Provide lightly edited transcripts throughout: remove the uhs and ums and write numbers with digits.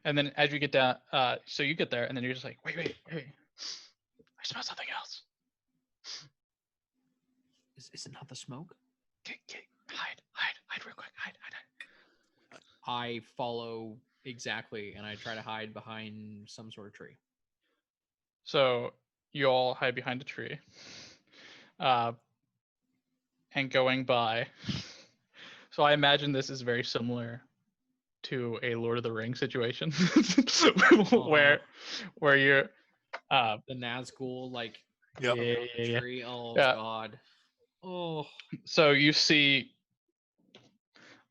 And then as you get down, so you get there, and then you're just like, wait, I smell something else. Is it not the smoke? Hide real quick, hide. I follow exactly, and I try to hide behind some sort of tree. So you all hide behind a tree, and going by. So I imagine this is very similar to a Lord of the Rings situation, where you're the Nazgul yeah. tree. Oh Yeah. God. Oh. So you see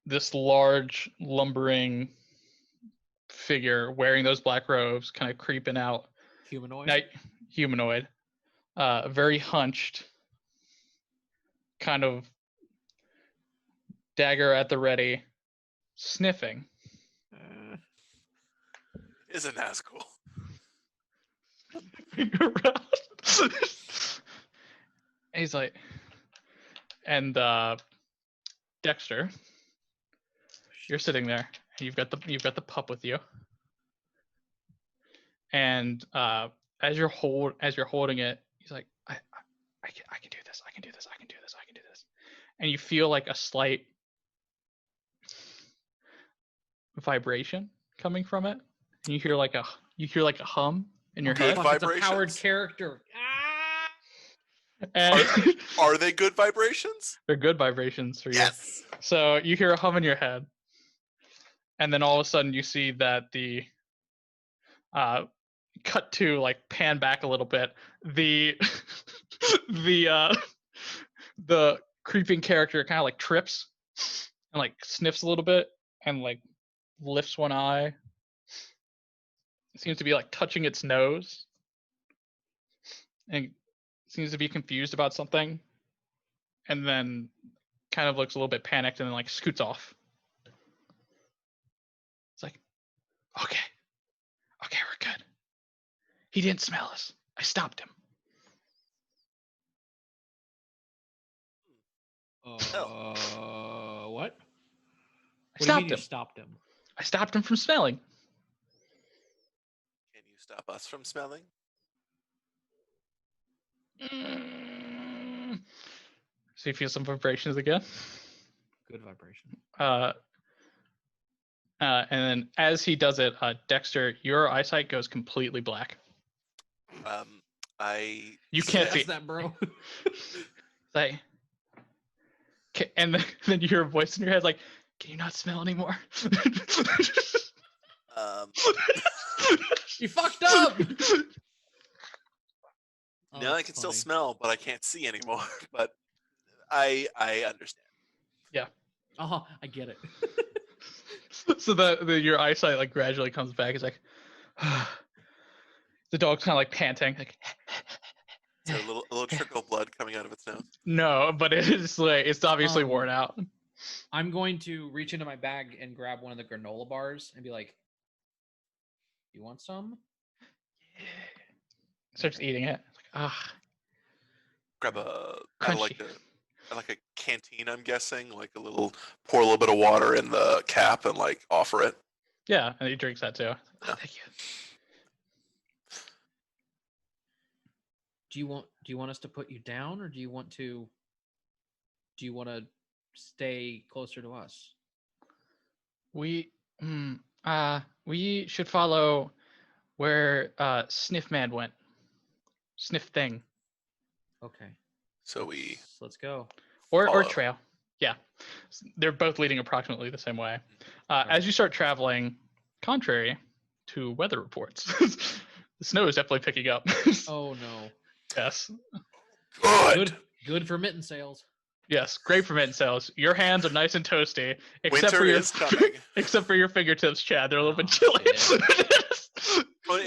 this large lumbering figure wearing those black robes, kind of creeping out. Humanoid. Very hunched, kind of dagger at the ready, sniffing. Isn't that cool? He's like, and Dexter, you're sitting there. You've got the pup with you, and as you're holding it, he's like, I can do this. I can do this. And you feel like a slight vibration coming from it, and you hear like a hum in your head. It's a powered character. And are they good vibrations? They're good vibrations for you. Yes. So you hear a hum in your head, and then all of a sudden you see that the cut to like pan back a little bit. The the creeping character kind of like trips and like sniffs a little bit and like lifts one eye. It seems to be like touching its nose and seems to be confused about something, and then kind of looks a little bit panicked and then like scoots off. It's like, okay, we're good. He didn't smell us. I stopped him. What? I stopped him. You stopped him? I stopped him from smelling. Can you stop us from smelling? So you feel some vibrations again. Good vibration. And then as he does it, Dexter, your eyesight goes completely black. You can't see that, bro. Like, and then you hear a voice in your head like, "Can you not smell anymore?" You fucked up. Now I can still smell, but I can't see anymore. But I understand. Yeah. I get it. So your eyesight like gradually comes back. It's like the dog's kind of like panting, like. Is there a little trickle of blood coming out of its nose? No, but it's like it's obviously worn out. I'm going to reach into my bag and grab one of the granola bars and be like, "You want some?" Yeah. Starts eating it. Like, Grab a crunchy. like a canteen, I'm guessing, like pour a little bit of water in the cap and like offer it. Yeah, and he drinks that too. Yeah. Thank you. Do you want us to put you down, or do you want to stay closer to us? We should follow where Sniff Man went. Sniff Thing. Okay. So let's go. Or trail. Yeah. They're both leading approximately the same way. As you start traveling, contrary to weather reports, the snow is definitely picking up. Oh no. Yes. Good for mitten sales. Yes, great for mitten sales. Your hands are nice and toasty, except for your fingertips, Chad. They're a little bit chilly.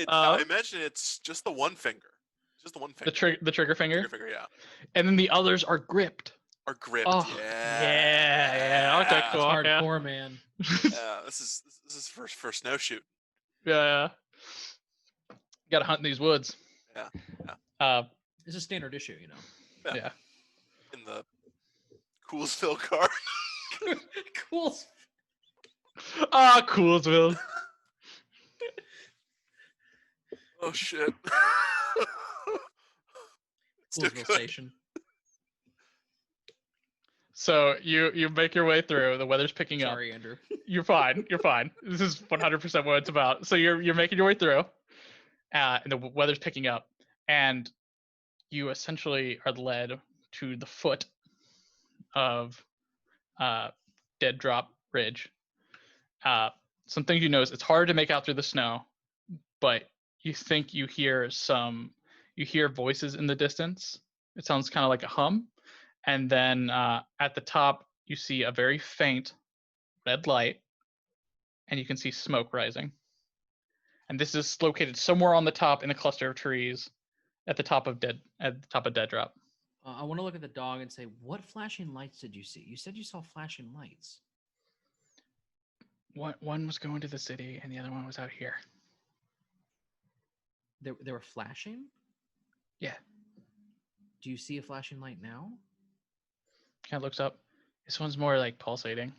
I imagine it's just the one finger. Just the one finger. The trigger finger? Trigger finger, yeah. And then the others are gripped. Oh, yeah. Okay, cool. Hardcore, man. Yeah, this is for snow shooting. Yeah. You gotta hunt in these woods. Yeah. It's a standard issue, you know. Yeah. In the Coolsville car. Coolsville. Coolsville. Oh shit. Still Coolsville good. Station. So you make your way through. The weather's picking up. Sorry, Andrew. You're fine. You're fine. This is 100% what it's about. So you're making your way through, and the weather's picking up, and you essentially are led to the foot of Dead Drop Ridge. Some things you notice: it's hard to make out through the snow, but you think you hear voices in the distance. It sounds kind of like a hum, and then at the top you see a very faint red light, and you can see smoke rising. And this is located somewhere on the top in a cluster of trees, at the top of Dead Drop. I want to look at the dog and say, what flashing lights did you see? You said you saw flashing lights. One was going to the city, and the other one was out here. They were flashing? Yeah. Do you see a flashing light now? Kind of looks up. This one's more like pulsating.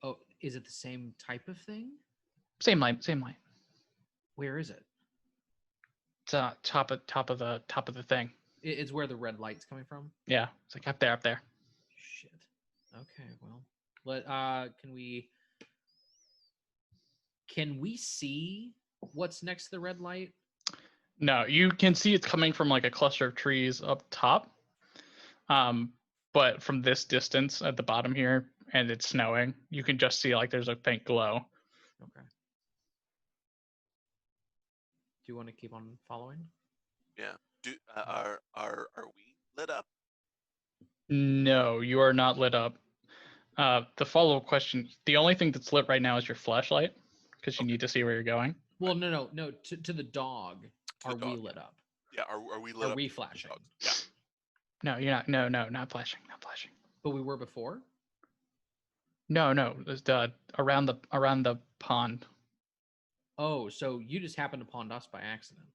Oh, is it the same type of thing? Same light. Where is it? It's top of the thing. It's where the red light's coming from? Yeah, it's like up there. Shit. Okay, well, can we see what's next to the red light? No, you can see it's coming from like a cluster of trees up top. But from this distance at the bottom here, and it's snowing, you can just see like there's a faint glow. Okay. Do you want to keep on following? Yeah. Are we lit up? No, you are not lit up. The follow-up question: the only thing that's lit right now is your flashlight, because you need to see where you're going. Well, no. To the dog, To the we dog. lit up? Yeah. Are we lit Are up? we to the flashing? dog? Yeah. No, you're not. No, not flashing. But we were before? No. It's around the pond. Oh, so you just happened upon us by accident.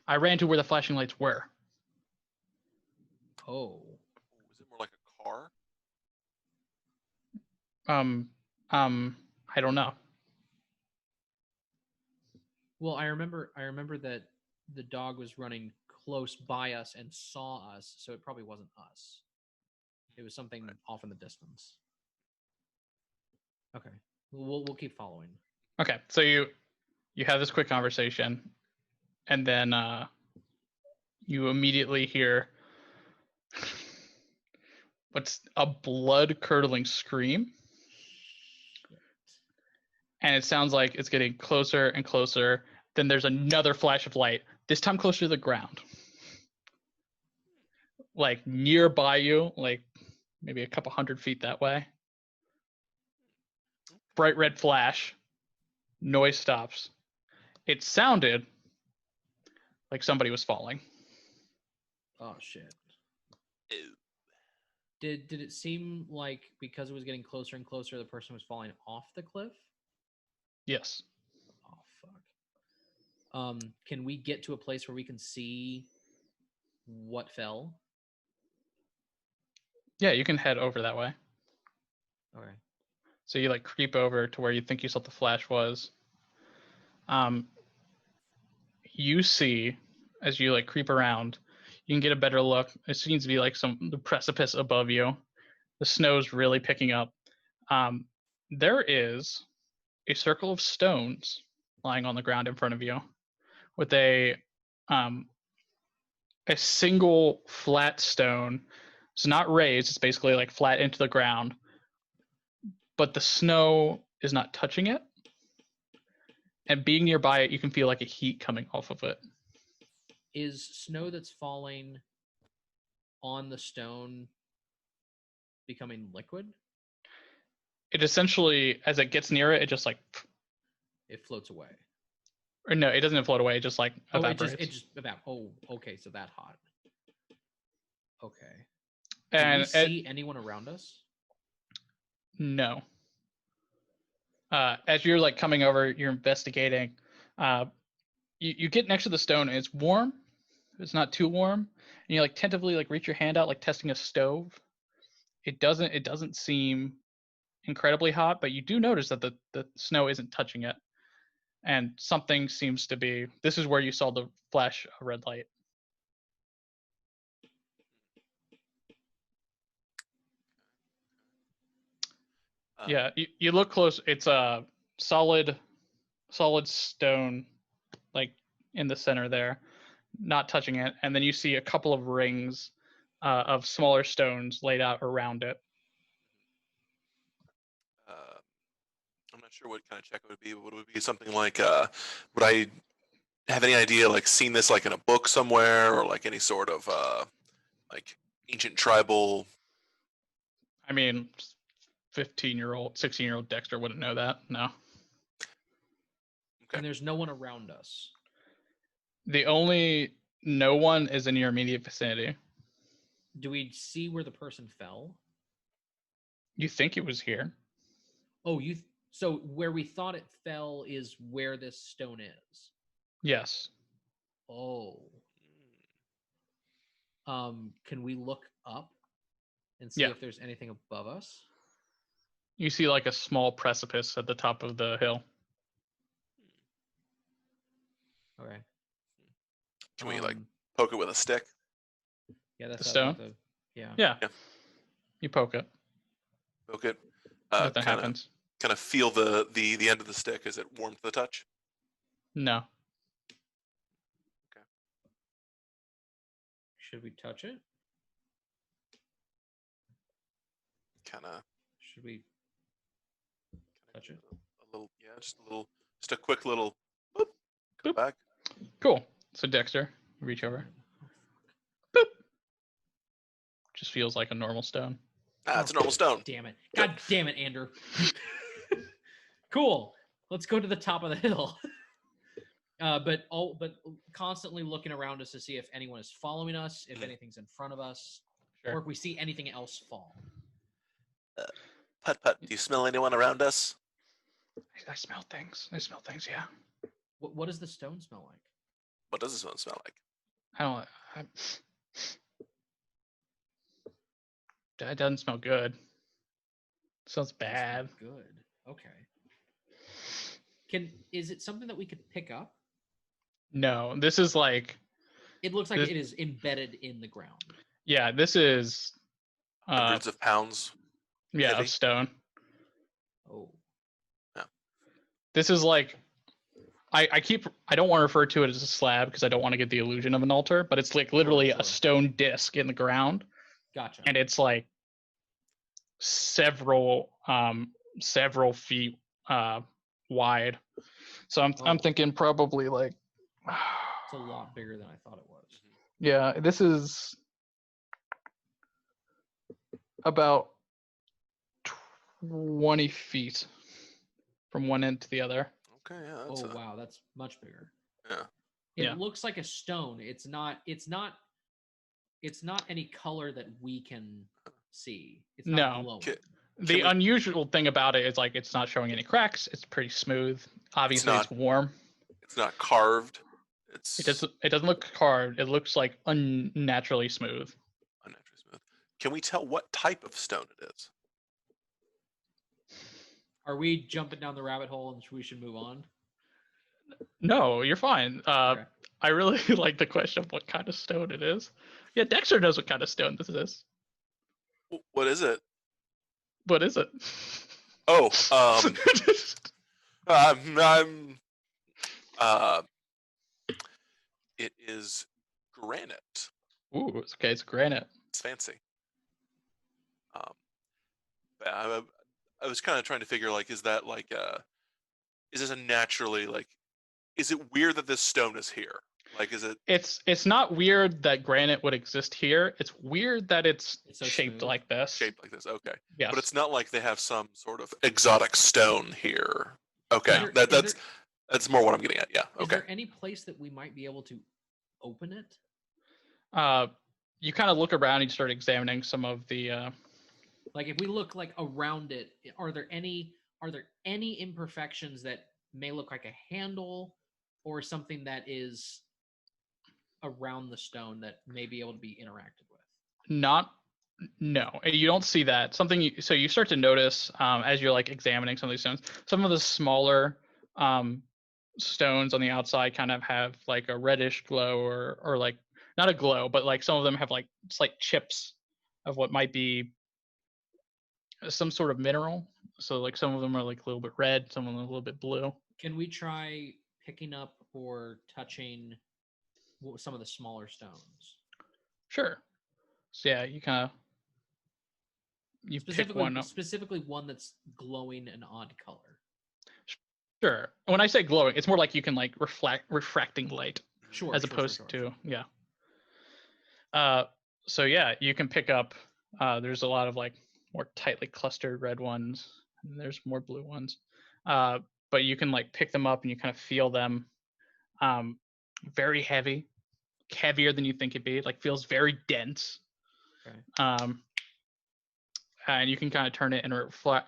I ran to where the flashing lights were. Oh. Is it more like a car? I don't know. Well, I remember that the dog was running close by us and saw us, so it probably wasn't us. It was something off in the distance. Okay. We'll keep following. Okay, so you have this quick conversation, and then you immediately hear what's a blood-curdling scream, and it sounds like it's getting closer and closer. Then there's another flash of light, this time closer to the ground, like nearby you, like maybe a couple 100 feet that way. Bright red flash. Noise stops. It sounded like somebody was falling. Oh shit. Ew. Did it seem like because it was getting closer and closer, the person was falling off the cliff? Yes. Oh fuck. Can we get to a place where we can see what fell? Yeah, you can head over that way. Okay. So you like creep over to where you think you saw the flash was. You see, as you like creep around, you can get a better look. It seems to be like the precipice above you. The snow's really picking up. There is a circle of stones lying on the ground in front of you, with a single flat stone. It's not raised. It's basically like flat into the ground, but the snow is not touching it. And being nearby it, you can feel like a heat coming off of it. Is snow that's falling on the stone becoming liquid? It essentially, as it gets near it, it just like... It floats away. Or no, it doesn't float away. It just like evaporates. It just evaporates. Oh, okay. So that hot. Okay. And do we see anyone around us? No. As you're like coming over, you're investigating. You get next to the stone, and it's warm. It's not too warm, and you like tentatively like reach your hand out, like testing a stove. It doesn't seem incredibly hot, but you do notice that the snow isn't touching it. and something seems to be. This is where you saw the flash a red light. Yeah, you look close. It's a solid stone, like in the center there, not touching it. And then you see a couple of rings of smaller stones laid out around it. I'm not sure what kind of check it would be. Would it be something like, would I have any idea, like, seen this like in a book somewhere, or like any sort of like ancient tribal? I mean, 15-year-old, 16-year-old Dexter wouldn't know that. No. And there's no one around us. No one is in your immediate vicinity. Do we see where the person fell? You think it was here? Oh, so where we thought it fell is where this stone is. Yes. Oh. Can we look up and see if there's anything above us? You see like a small precipice at the top of the hill. Okay. Can we like poke it with a stick? Yeah, that's the stone. Yeah. You poke it. Poke it. Nothing happens. Kind of feel the end of the stick. Is it warm to the touch? No. Okay. Should we touch it? Kind of. Should we touch it? A little, yeah, just a quick little boop. Come Boop. back. Cool. So Dexter, reach over. Boop. Just feels like a normal stone. It's a normal stone. Damn it. God damn it, Andrew. Cool. Let's go to the top of the hill. But constantly looking around us to see if anyone is following us, if anything's in front of us, or if we see anything else fall. Putt, do you smell anyone around us? I smell things. Yeah. What does the stone smell like? What does the stone smell like? It doesn't smell good. It smells bad. Good. Okay. Is it something that we could pick up? No, this is like. It looks like it is embedded in the ground. Yeah, this is. Hundreds of pounds. Yeah, heavy. of stone. Oh. Yeah. This is like. I don't want to refer to it as a slab because I don't want to get the illusion of an altar, but it's like literally a stone disc in the ground. Gotcha. And it's like several feet wide. So I'm thinking probably like it's a lot bigger than I thought it was. Yeah, this is about 20 feet from one end to the other. Okay, yeah. Wow, that's much bigger. Yeah. It looks like a stone. It's not any color that we can see. It's not glowing. The unusual thing about it is like it's not showing any cracks. It's pretty smooth. Obviously, it's warm. It's not carved. It doesn't look carved. It looks like unnaturally smooth. Unnaturally smooth. Can we tell what type of stone it is? Are we jumping down the rabbit hole and we should move on? No, you're fine. Okay. I really like the question of what kind of stone it is. Yeah, Dexter knows what kind of stone this is. What is it? What is it? Oh, it is granite. Ooh, okay, it's granite. It's fancy. I was kind of trying to figure, like, is that like is this a naturally, like, is it weird that this stone is here? Like, is it? It's not weird that granite would exist here. It's weird that it's so shaped smooth. like this. Shaped like this, okay. Yes. But it's not like they have some sort of exotic stone here. Okay, that's more what I'm getting at. Yeah. Okay. Is there any place that we might be able to open it? You kind of look around and you start examining some of the. Like if we look like around it, are there any imperfections that may look like a handle or something that is around the stone that may be able to be interacted with? No, you don't see that. So you start to notice as you're like examining some of these stones, some of the smaller stones on the outside kind of have like a reddish glow, or like not a glow, but like some of them have like slight chips of what might be some sort of mineral. So like some of them are like a little bit red, some of them are a little bit blue. Can we try picking up or touching some of the smaller stones? Sure. So yeah, you kind of pick one up. Specifically one that's glowing an odd color. Sure. When I say glowing, it's more like you can like refracting light. Sure. As opposed to yeah. So yeah, you can pick up. There's a lot of like more tightly clustered red ones, and there's more blue ones. But you can like pick them up and you kind of feel them. Very heavy, heavier than you think it'd be. Like feels very dense. Okay. And you can kind of turn it and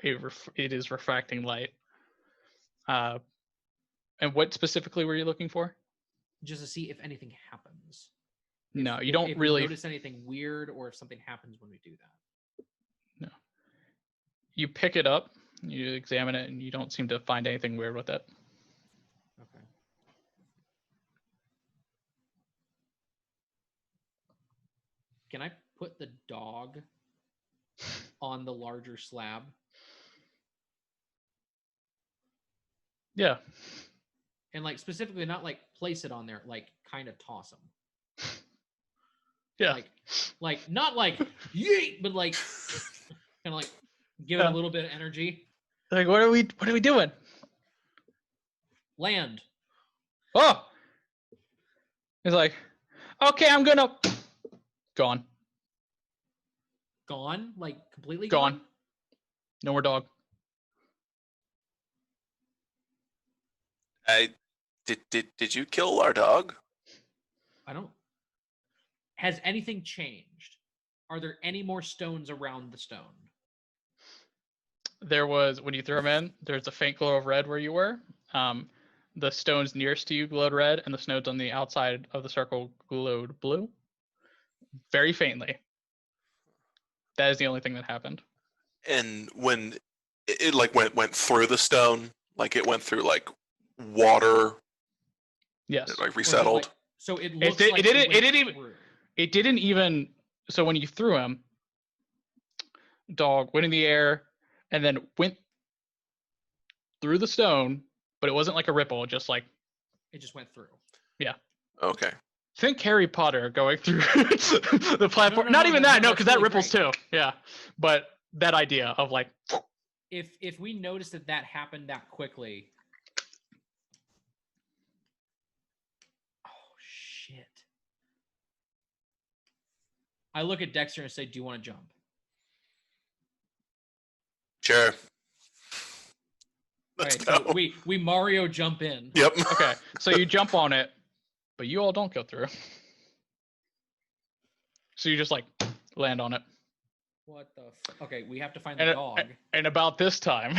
it is refracting light. And what specifically were you looking for? Just to see if anything happens. No, you don't really notice anything weird, or if something happens when we do that. No. You pick it up, you examine it, and you don't seem to find anything weird with it. Okay. Can I put the dog on the larger slab? Yeah. And like specifically not like place it on there, like kind of toss him. Yeah. Like not like yeet, but like kind of like give it a little bit of energy. Like what are we doing? Land. Oh. He's like, okay, I'm gonna gone. Gone? Like completely gone? No more dog. Did you kill our dog? I don't. Has anything changed? Are there any more stones around the stone? There was, when you threw them in, there's a faint glow of red where you were. The stones nearest to you glowed red, and the stones on the outside of the circle glowed blue. Very faintly. That is the only thing that happened. And when it like went through the stone, like it went through like water. Yes. It like resettled. So it looks like it didn't even. So when you threw him, dog went in the air and then went through the stone, but it wasn't like a ripple. It just went through. Yeah. Okay. Think Harry Potter going through the platform. Not even that, because that ripples too. Yeah, but that idea of like. If we noticed that happened that quickly. Oh shit! I look at Dexter and say, "Do you want to jump?" Sure. Let's go. So we Mario jump in. Yep. Okay, so you jump on it, but you all don't go through. So you just like land on it. What the? Okay, we have to find the dog. And about this time,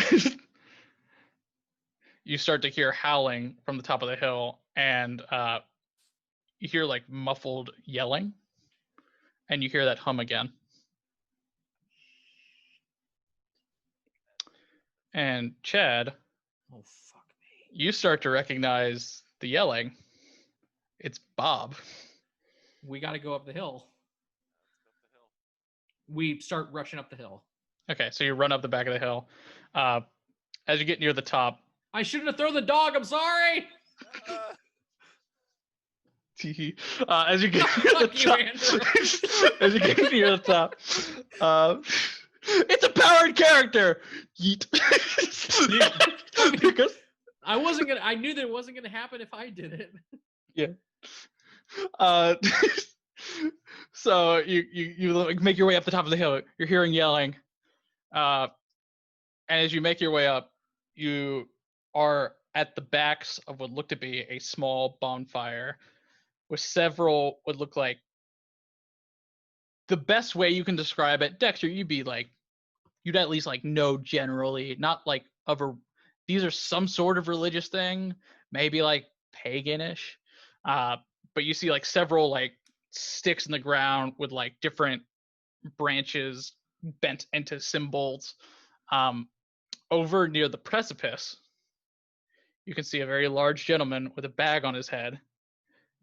you start to hear howling from the top of the hill, and you hear like muffled yelling, and you hear that hum again. And Chad, oh fuck me! You start to recognize the yelling. It's Bob. We got to go up the hill. We start rushing up the hill. Okay, so you run up the back of the hill. As you get near the top, I shouldn't have thrown the dog. I'm sorry. As you get near the top, it's a powered character. Yeet. Because I wasn't gonna. I knew that it wasn't gonna happen if I did it. Yeah. So you make your way up the top of the hill. You're hearing yelling, and as you make your way up, you are at the backs of what looked to be a small bonfire with several what look like. The best way you can describe it, Dexter, you'd at least like know generally, not like these are some sort of religious thing, maybe like paganish, but you see like several like sticks in the ground with like different branches bent into symbols. Over near the precipice, you can see a very large gentleman with a bag on his head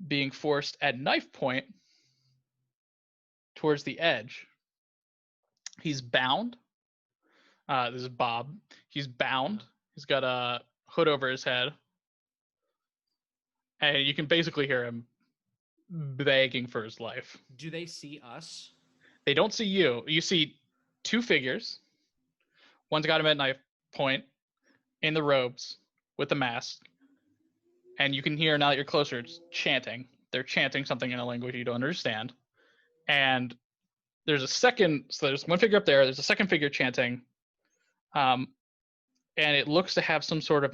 being forced at knife point towards the edge. He's bound. This is Bob. He's bound. He's got a hood over his head. And you can basically hear him begging for his life. Do they see us? They don't see you. You see two figures. One's got him at knife point in the robes with the mask. And you can hear now that you're closer, it's chanting. They're chanting something in a language you don't understand. And there's a second, so there's one figure up there, there's a second figure chanting. And it looks to have some sort of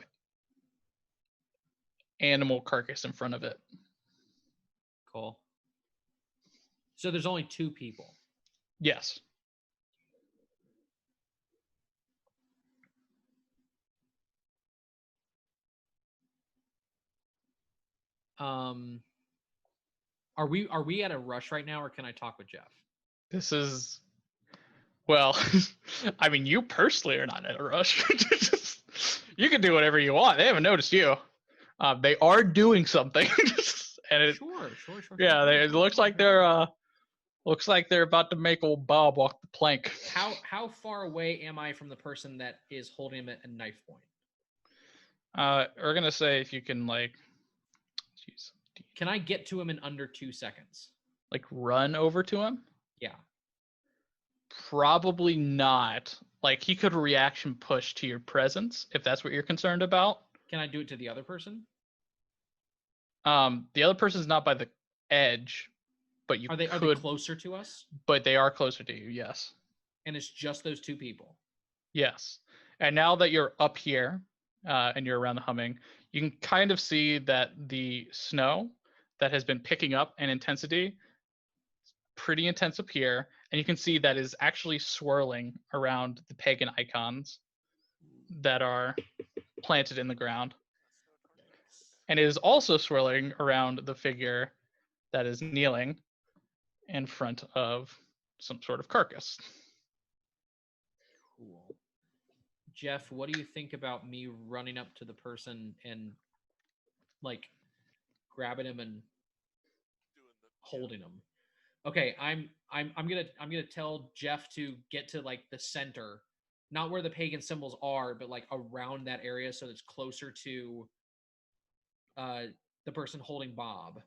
animal carcass in front of it. Cool. So there's only two people. Yes. Are we at a rush right now, or can I talk with Jeff? This is, well, I mean, you personally are not in a rush. You can do whatever you want. They haven't noticed you. They are doing something, and it, Sure. yeah, it looks like they're about to make old Bob walk the plank. How far away am I from the person that is holding him at a knife point? We're gonna say if you can jeez, Can I get to him in under 2 seconds? like run over to him. Yeah. Probably not. Like he could reaction push to your presence if that's what you're concerned about. Can I do it to the other person? The other person's not by the edge, but you Are they closer to us? But they are closer to you, yes. And it's just those two people. Yes. And now that you're up here and you're around the humming, you can kind of see that the snow that has been picking up in intensity, pretty intense up here, and you can see that is actually swirling around the pagan icons that are planted in the ground. And it is also swirling around the figure that is kneeling in front of some sort of carcass. Cool. Jeff, what do you think about me running up to the person and like grabbing him and holding him? Okay, I'm gonna tell Jeff to get to like the center, not where the pagan symbols are, but like around that area, so it's closer to the person holding Bob,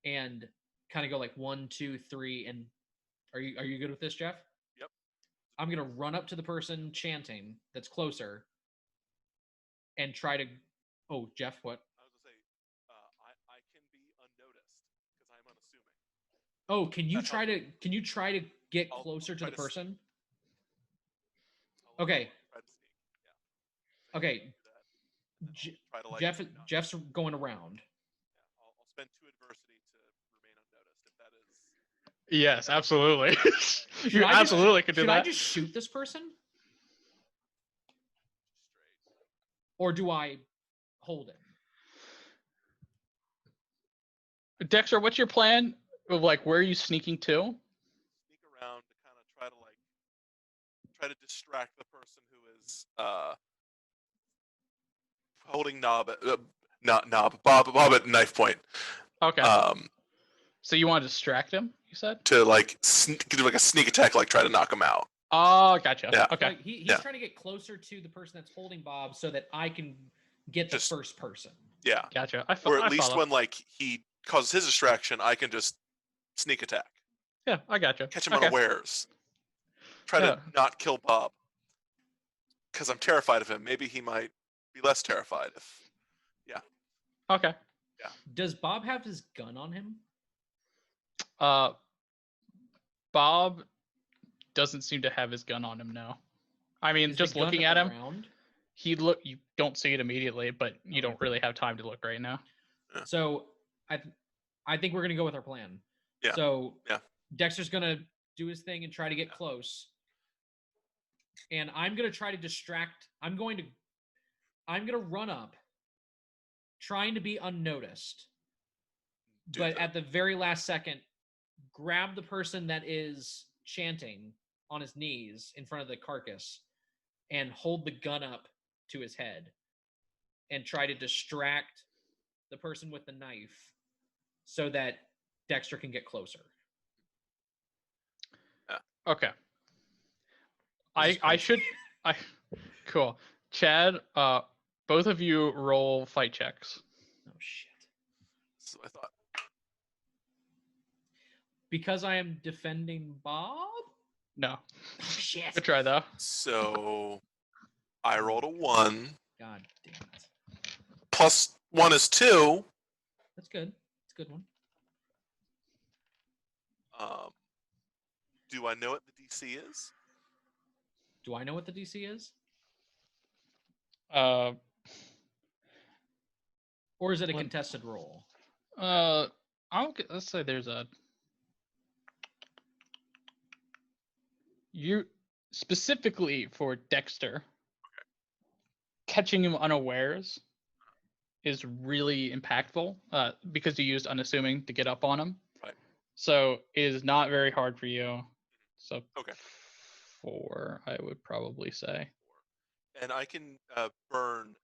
and kind of go like 1, 2, 3, and are you good with this, Jeff? Yep. I'm gonna run up to the person chanting that's closer, and try to. Oh, Jeff, what? I was gonna say, I can be unnoticed because I'm unassuming. Oh, can you try to get I'll closer to try the to person? I'll Okay. try to sneak. Yeah. Okay. Do that. Try to, like, not- Jeff's going around. Yeah, I'll spend 2 adversity to remain unnoticed. If that is. Yes, absolutely. Should You I absolutely could do Should that. I just shoot this person, Straight. or do I hold him? Dexter, what's your plan of like where are you sneaking to? Sneak around to kind of try to distract the person who is holding Bob at knife point. Okay. So you want to distract him, you said? To like do like a sneak attack, like try to knock him out. Oh, gotcha. Yeah. Okay. Like he's Yeah. trying to get closer to the person that's holding Bob so that I can get the Just- first person. Yeah. Gotcha. Or at least follow. when like he causes his distraction, I can just sneak attack, Yeah, I gotcha. catch him Okay. unawares, try to not kill Bob, because I'm terrified of him. Maybe he might be less terrified if. Okay. Does Bob have his gun on him? Bob doesn't seem to have his gun on him now. I mean, Is the just gun looking at him, around? you don't see it immediately, but you Okay. don't really have time to look right now. So I think we're gonna go with our plan. Yeah. So Yeah. Dexter's gonna do his thing and try to get close, and I'm gonna try to distract. I'm gonna run up, trying to be unnoticed, Do but that. at the very last second, grab the person that is chanting on his knees in front of the carcass, and hold the gun up to his head, and try to distract the person with the knife so that Dexter can get closer. Okay. This is I crazy. should. Cool. Chad, both of you roll fight checks. Oh shit. This is what I thought. Because I am defending Bob? No. Oh, shit. Good try though. So I rolled a 1. God damn it. Plus 1 is 2. That's good. It's a good one. Do I know what the DC is? Do I know what the DC is? Uh, Or is it a What? contested roll? let's say there's a. You specifically for Dexter, catching him unawares is really impactful because you used unassuming to get up on him. Right. So it is not very hard for you. So Okay. 4, I would probably say. And I can burn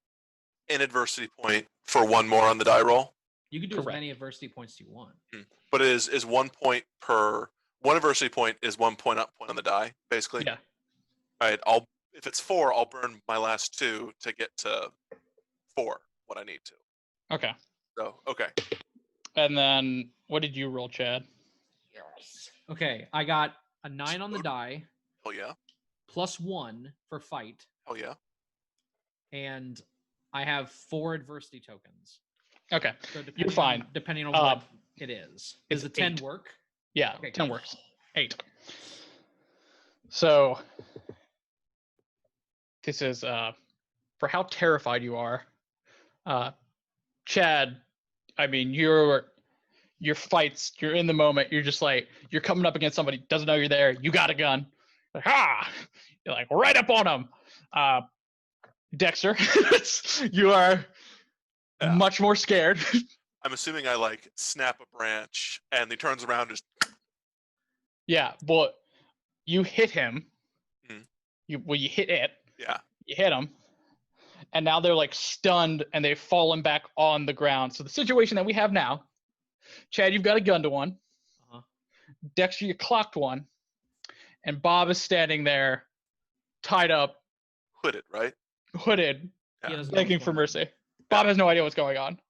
an adversity point for 1 more on the die roll. You can do as Correct. many adversity points as you want. But it is 1 point per. 1 adversity point is 1 point on the die, basically. Yeah. All right. If it's 4, I'll burn my last 2 to get to 4 when I need to. Okay. So okay. And then what did you roll, Chad? Yes. Okay, I got a 9 on the die, Hell yeah. plus 1 for fight, Hell yeah. and I have 4 adversity tokens. Okay. So depending You're fine. Depending on what it is. it's Does the 10 8. work? Yeah, Okay, 10 cool. works. 8. So this is for how terrified you are. Chad, I mean, your fights, you're in the moment, you're just like, you're coming up against somebody, doesn't know you're there, you got a gun. Like, you're like right up on him. Dexter, you are much more scared. I'm assuming I like snap a branch and he turns around just. Yeah, but you hit him. Mhm. You hit it. Yeah. You hit him. And now they're like stunned and they've fallen back on the ground. So the situation that we have now, Chad, you've got a gun to one. Uh-huh. Dexter, you clocked one. And Bob is standing there, tied up, Hooded, right? hooded, He Yeah. doesn't know begging what's for going on. mercy. Bob has no idea what's going on.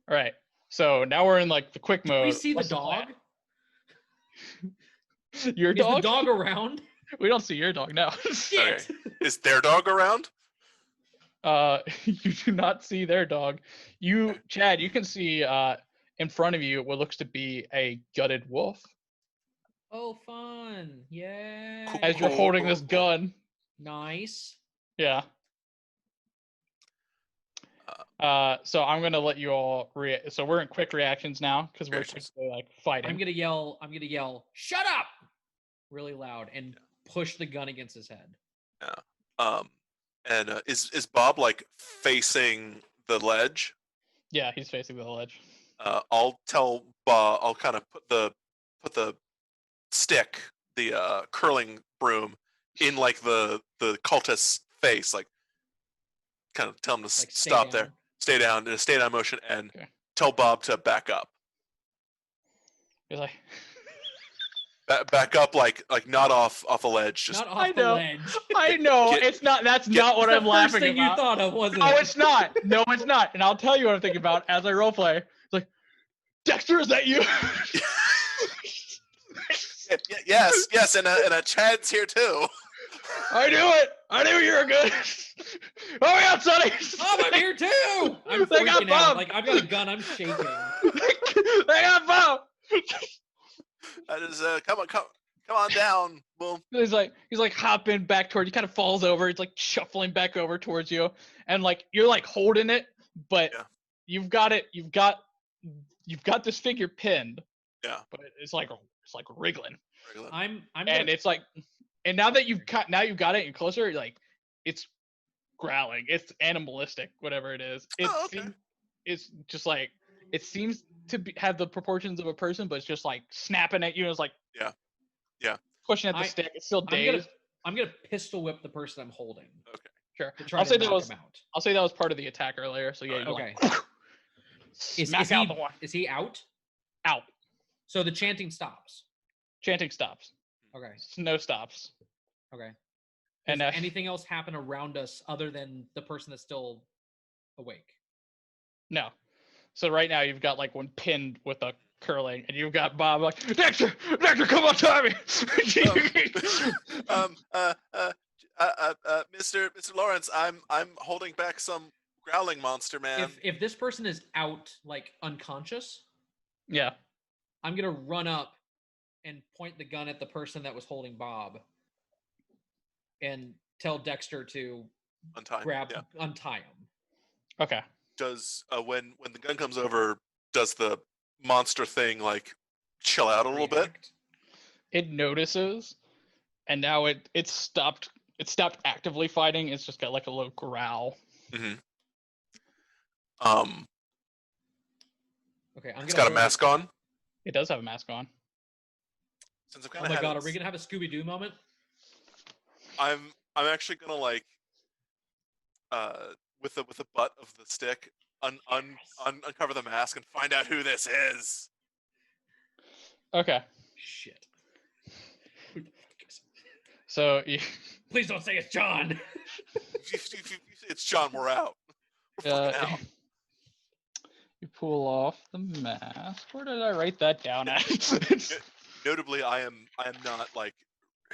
All right. So now we're in like the quick mode. We see the What's dog. plan? Your Is dog? the dog around? We don't see your dog now. Okay. Is their dog around? You do not see their dog. You, Chad, you can see in front of you what looks to be a gutted wolf Oh, fun. Yeah. Cool. as you're holding this gun. Nice. Yeah. So I'm gonna let you all so we're in quick reactions now because we're Reactions. technically like fighting. I'm gonna yell, shut up! Really loud and push the gun against his head. And is Bob like facing the ledge? Yeah, he's facing the ledge. I'll tell Bob. I'll kind of put the stick, the curling broom, in like the cultist's face, like kind of tell him to Like, stay stop there, down. stay down, in a stay down motion, and Okay. tell Bob to back up. He's like, Back up, like not off a ledge. Just Not I off the know. ledge. I know Get- it's not. That's get- not what It's I'm the laughing first thing about. you thought of, wasn't No, it? it's not. No, it's not. And I'll tell you what I'm thinking about as I roleplay. It's like, Dexter, is that you? yes, and a Chad's here too. I knew it. I knew you were good. Oh my God, Sonny! Oh, I'm here too! I'm They got freaking Bob. out. Like, I've got a gun, I'm shaking. They got Bob. I just come on down. Well, He's like hopping back toward you. Kind of falls over. He's like shuffling back over towards you, and like you're like holding it, but Yeah. you've got it. You've got this figure pinned. Yeah. But it's like wriggling, I'm and gonna, it's like, and now that you've got it and closer, like it's growling. It's animalistic, whatever it is. It's just like it seems to have the proportions of a person, but it's just like snapping at you. And it's like Yeah. pushing at the stick. It's still dazed. I'm gonna pistol whip the person I'm holding. Okay. Sure. to try to knock him out. I'll say that was part of the attacker layer. So yeah, Alright. you Okay. smack out the one. Is he out? Out. So the chanting stops. Chanting stops. Okay. Snow stops. Okay. And Does anything else happen around us other than the person that's still awake? no. So right now you've got like one pinned with a curling, and you've got Bob like Dexter, come on, Tommy. Mr. Lawrence, I'm holding back some growling monster, man. If this person is out, like unconscious, Yeah. I'm gonna run up and point the gun at the person that was holding Bob, and tell Dexter to untie him. Okay. Does when the gun comes over, does the monster thing like chill out a little bit? It notices, and now it stopped. It stopped actively fighting. It's just got like a little growl. Mm-hmm. Okay, it's got a mask on. It does have a mask on. Since oh my god, are we gonna have a Scooby-Doo moment? I'm actually gonna like with the butt of the stick uncover the mask and find out who this is. Okay. Shit. Who the fuck is it? So please don't say it's John. if you say it's John, we're out. We're fucking out. You pull off the mask. Where did I write that down at? Notably, I am not like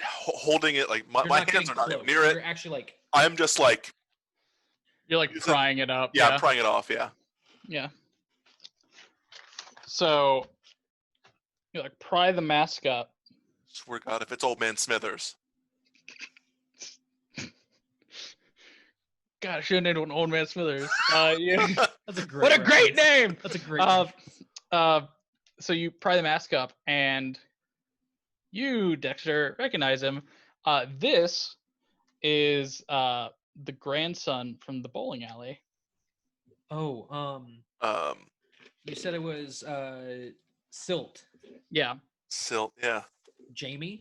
holding it, like my hands are not even near it. You're actually like I'm just like you're like prying it up. Yeah, I'm prying it off. Yeah. Yeah. So you like pry the mask up. Swear to God, if it's Old Man Smithers. God, I should have named one Old Man Smithers. Yeah. That's a great. What a great name! That's a great. So you pry the mask up, and you, Dexter, recognize him. This is the grandson from the bowling alley. Oh, you said it was Silt. Yeah. Silt, yeah. Jamie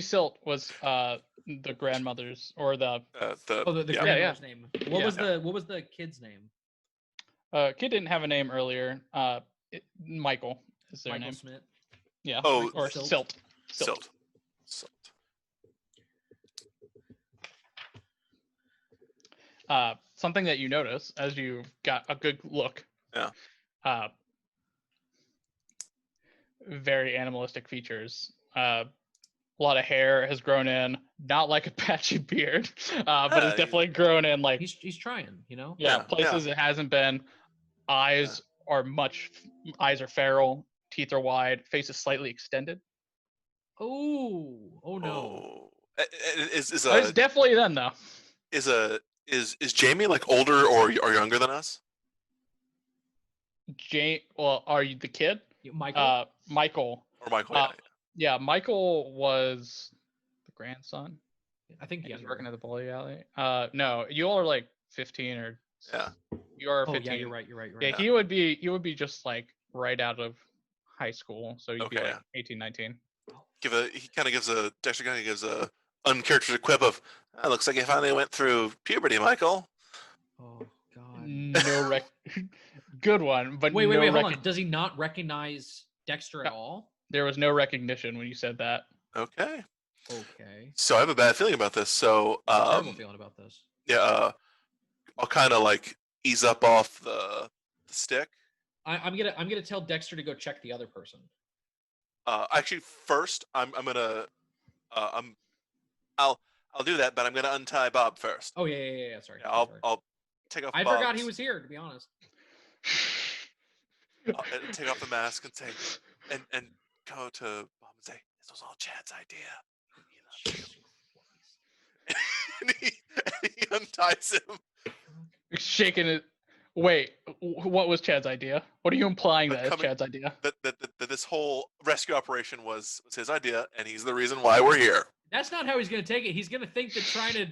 Silt was the grandmother's or the grandmother's name. What was the kid's name? Kid didn't have a name earlier. Michael is their Michael name. Smith. Yeah. Oh, or Silt. Something that you notice as you got a good look. Yeah. Very animalistic features. A lot of hair has grown in, not like a patchy beard, but it's definitely grown in like he's trying, you know. Yeah, places it hasn't been. Eyes are feral, teeth are wide, face is slightly extended. Oh no. It's definitely them though. Is Jamie like older or younger than us? Are you the kid? Michael. Michael. Yeah, Michael was the grandson. I think he's working at the bowling alley. No, you all are like 15 or you are 15. Yeah, you're right. Yeah, he would be just like right out of high school, so you'd be like 18, 19. Dexter kind of gives a uncharacteristic quip of, looks like you finally went through puberty, Michael. Oh God. Good one, but wait, hold on. Does he not recognize Dexter at all? There was no recognition when you said that. Okay. So I have a bad feeling about this. So terrible feeling about this. Yeah, I'll kind of like ease up off the stick. I'm gonna tell Dexter to go check the other person. Actually, first I'll do that, but I'm gonna untie Bob first. Oh yeah. Sorry. Yeah, I'll take off. I forgot he was here. To be honest. I'll take off the mask and say, and go to Bob and say, "This was all Chad's idea." and he unties him. Shaking it. Wait, what was Chad's idea? What are you implying that is Chad's idea? That this whole rescue operation was his idea, and he's the reason why we're here. That's not how he's going to take it. He's going to think that trying to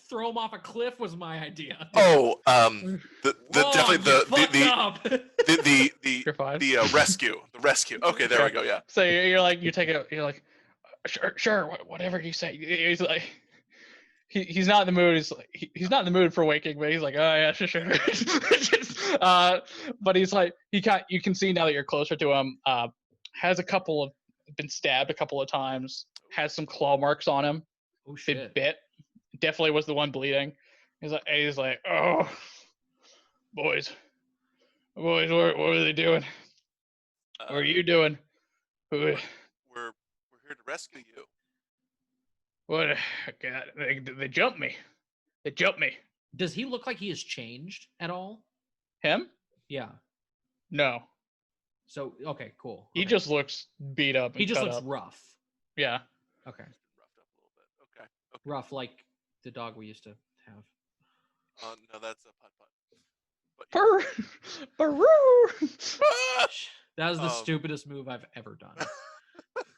throw him off a cliff was my idea. Oh, the rescue. The rescue. Okay, there we go. Yeah. So you're like, sure, whatever you say. he's not in the mood. He's not in the mood for waking, but he's like, oh yeah, sure. But he's like, you can see now that you're closer to him. Has been stabbed a couple of times. Has some claw marks on him. Oh shit! Bit. Definitely was the one bleeding. He's like, oh, boys, what are they doing? What are you doing? We're here to rescue you. What? God, they jumped me. They jumped me. Does he look like he has changed at all? Him? Yeah. No. So okay, cool. He Okay. just looks beat up. He just looks up. rough. Yeah. Okay. Roughed up a little bit. Okay. Rough like the dog we used to have. No, that's a putt. But That was the stupidest move I've ever done.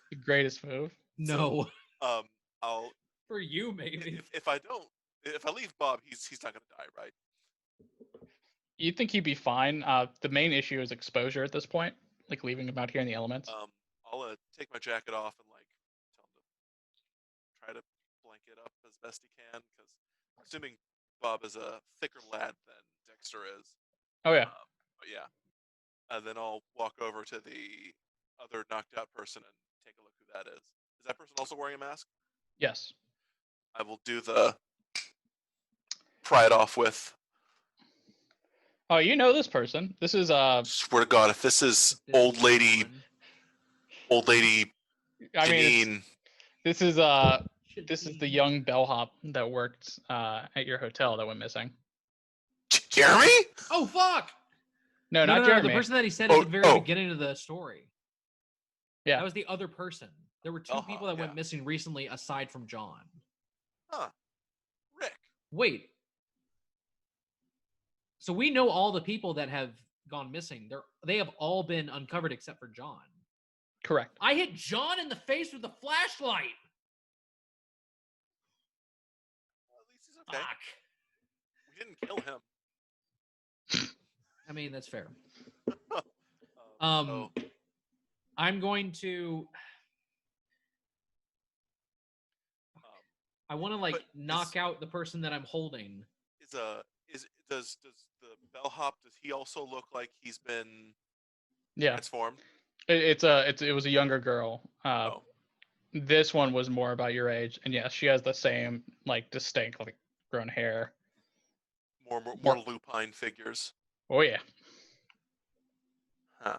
The greatest move. No. So, I'll for you maybe. If I leave Bob, he's not gonna die, right? You'd think he'd be fine. The main issue is exposure at this point, like leaving him out here in the elements. I'll take my jacket off and like tell him to try to blanket up as best he can, because assuming Bob is a thicker lad than Dexter is. Oh yeah. But yeah. And then I'll walk over to the other knocked out person and take a look who that is. Is that person also wearing a mask? Yes. I will do the pry it off with. Oh, you know this person. This is Swear to God, if this is old lady I mean, Janine. this is the young bellhop that worked at your hotel that went missing. Jeremy? Oh fuck! No, not Jeremy. The person that he said at the very beginning of the story. Yeah. That was the other person. There were two people that went missing recently aside from John. Huh. Rick. Wait. So we know all the people that have gone missing. They have all been uncovered except for John. Correct. I hit John in the face with a flashlight. Well, at least he's okay. Fuck. We didn't kill him. I mean, that's fair. I'm going to. I want to knock out the person that I'm holding. Does the bellhop, does he also look like he's been transformed? It was a younger girl. This one was more about your age, and yes, she has the same distinct grown hair. More lupine figures. Oh yeah. Huh.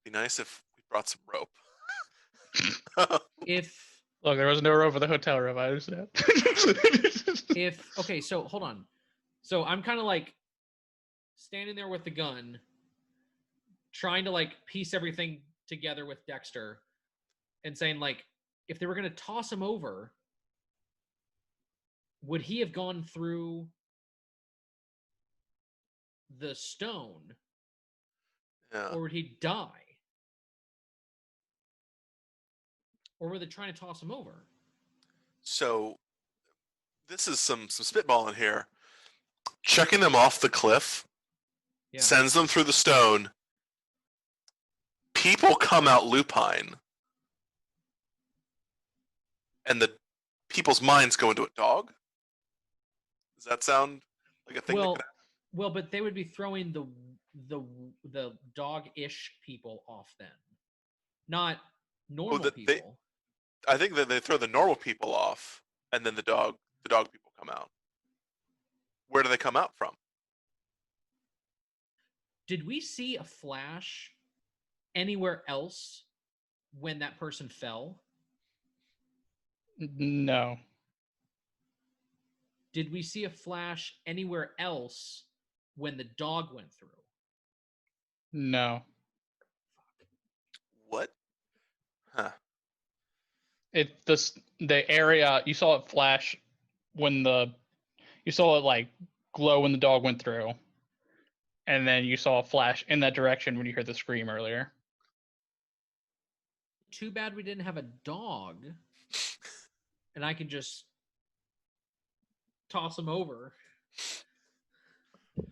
Be nice if we brought some rope. Look, there was no rope for the hotel room. I understand. Okay, so hold on. So I'm kind of standing there with the gun, trying to piece everything together with Dexter, and saying if they were gonna toss him over, would he have gone through the stone? Yeah. Or would he die? Or were they trying to toss him over? So this is some spitballing here. Checking them off the cliff sends them through the stone. People come out lupine. And the people's minds go into a dog? Does that sound like a thing that could happen? Well, but they would be throwing the dog-ish people off then. Not normal people. I think that they throw the normal people off, and then the dog people come out. Where do they come out from? Did we see a flash anywhere else when that person fell? No. Did we see a flash anywhere else when the dog went through? No. What? Huh. The area you saw it flash when you saw it glow when the dog went through, and then you saw a flash in that direction when you heard the scream earlier. Too bad we didn't have a dog, and I could just toss him over.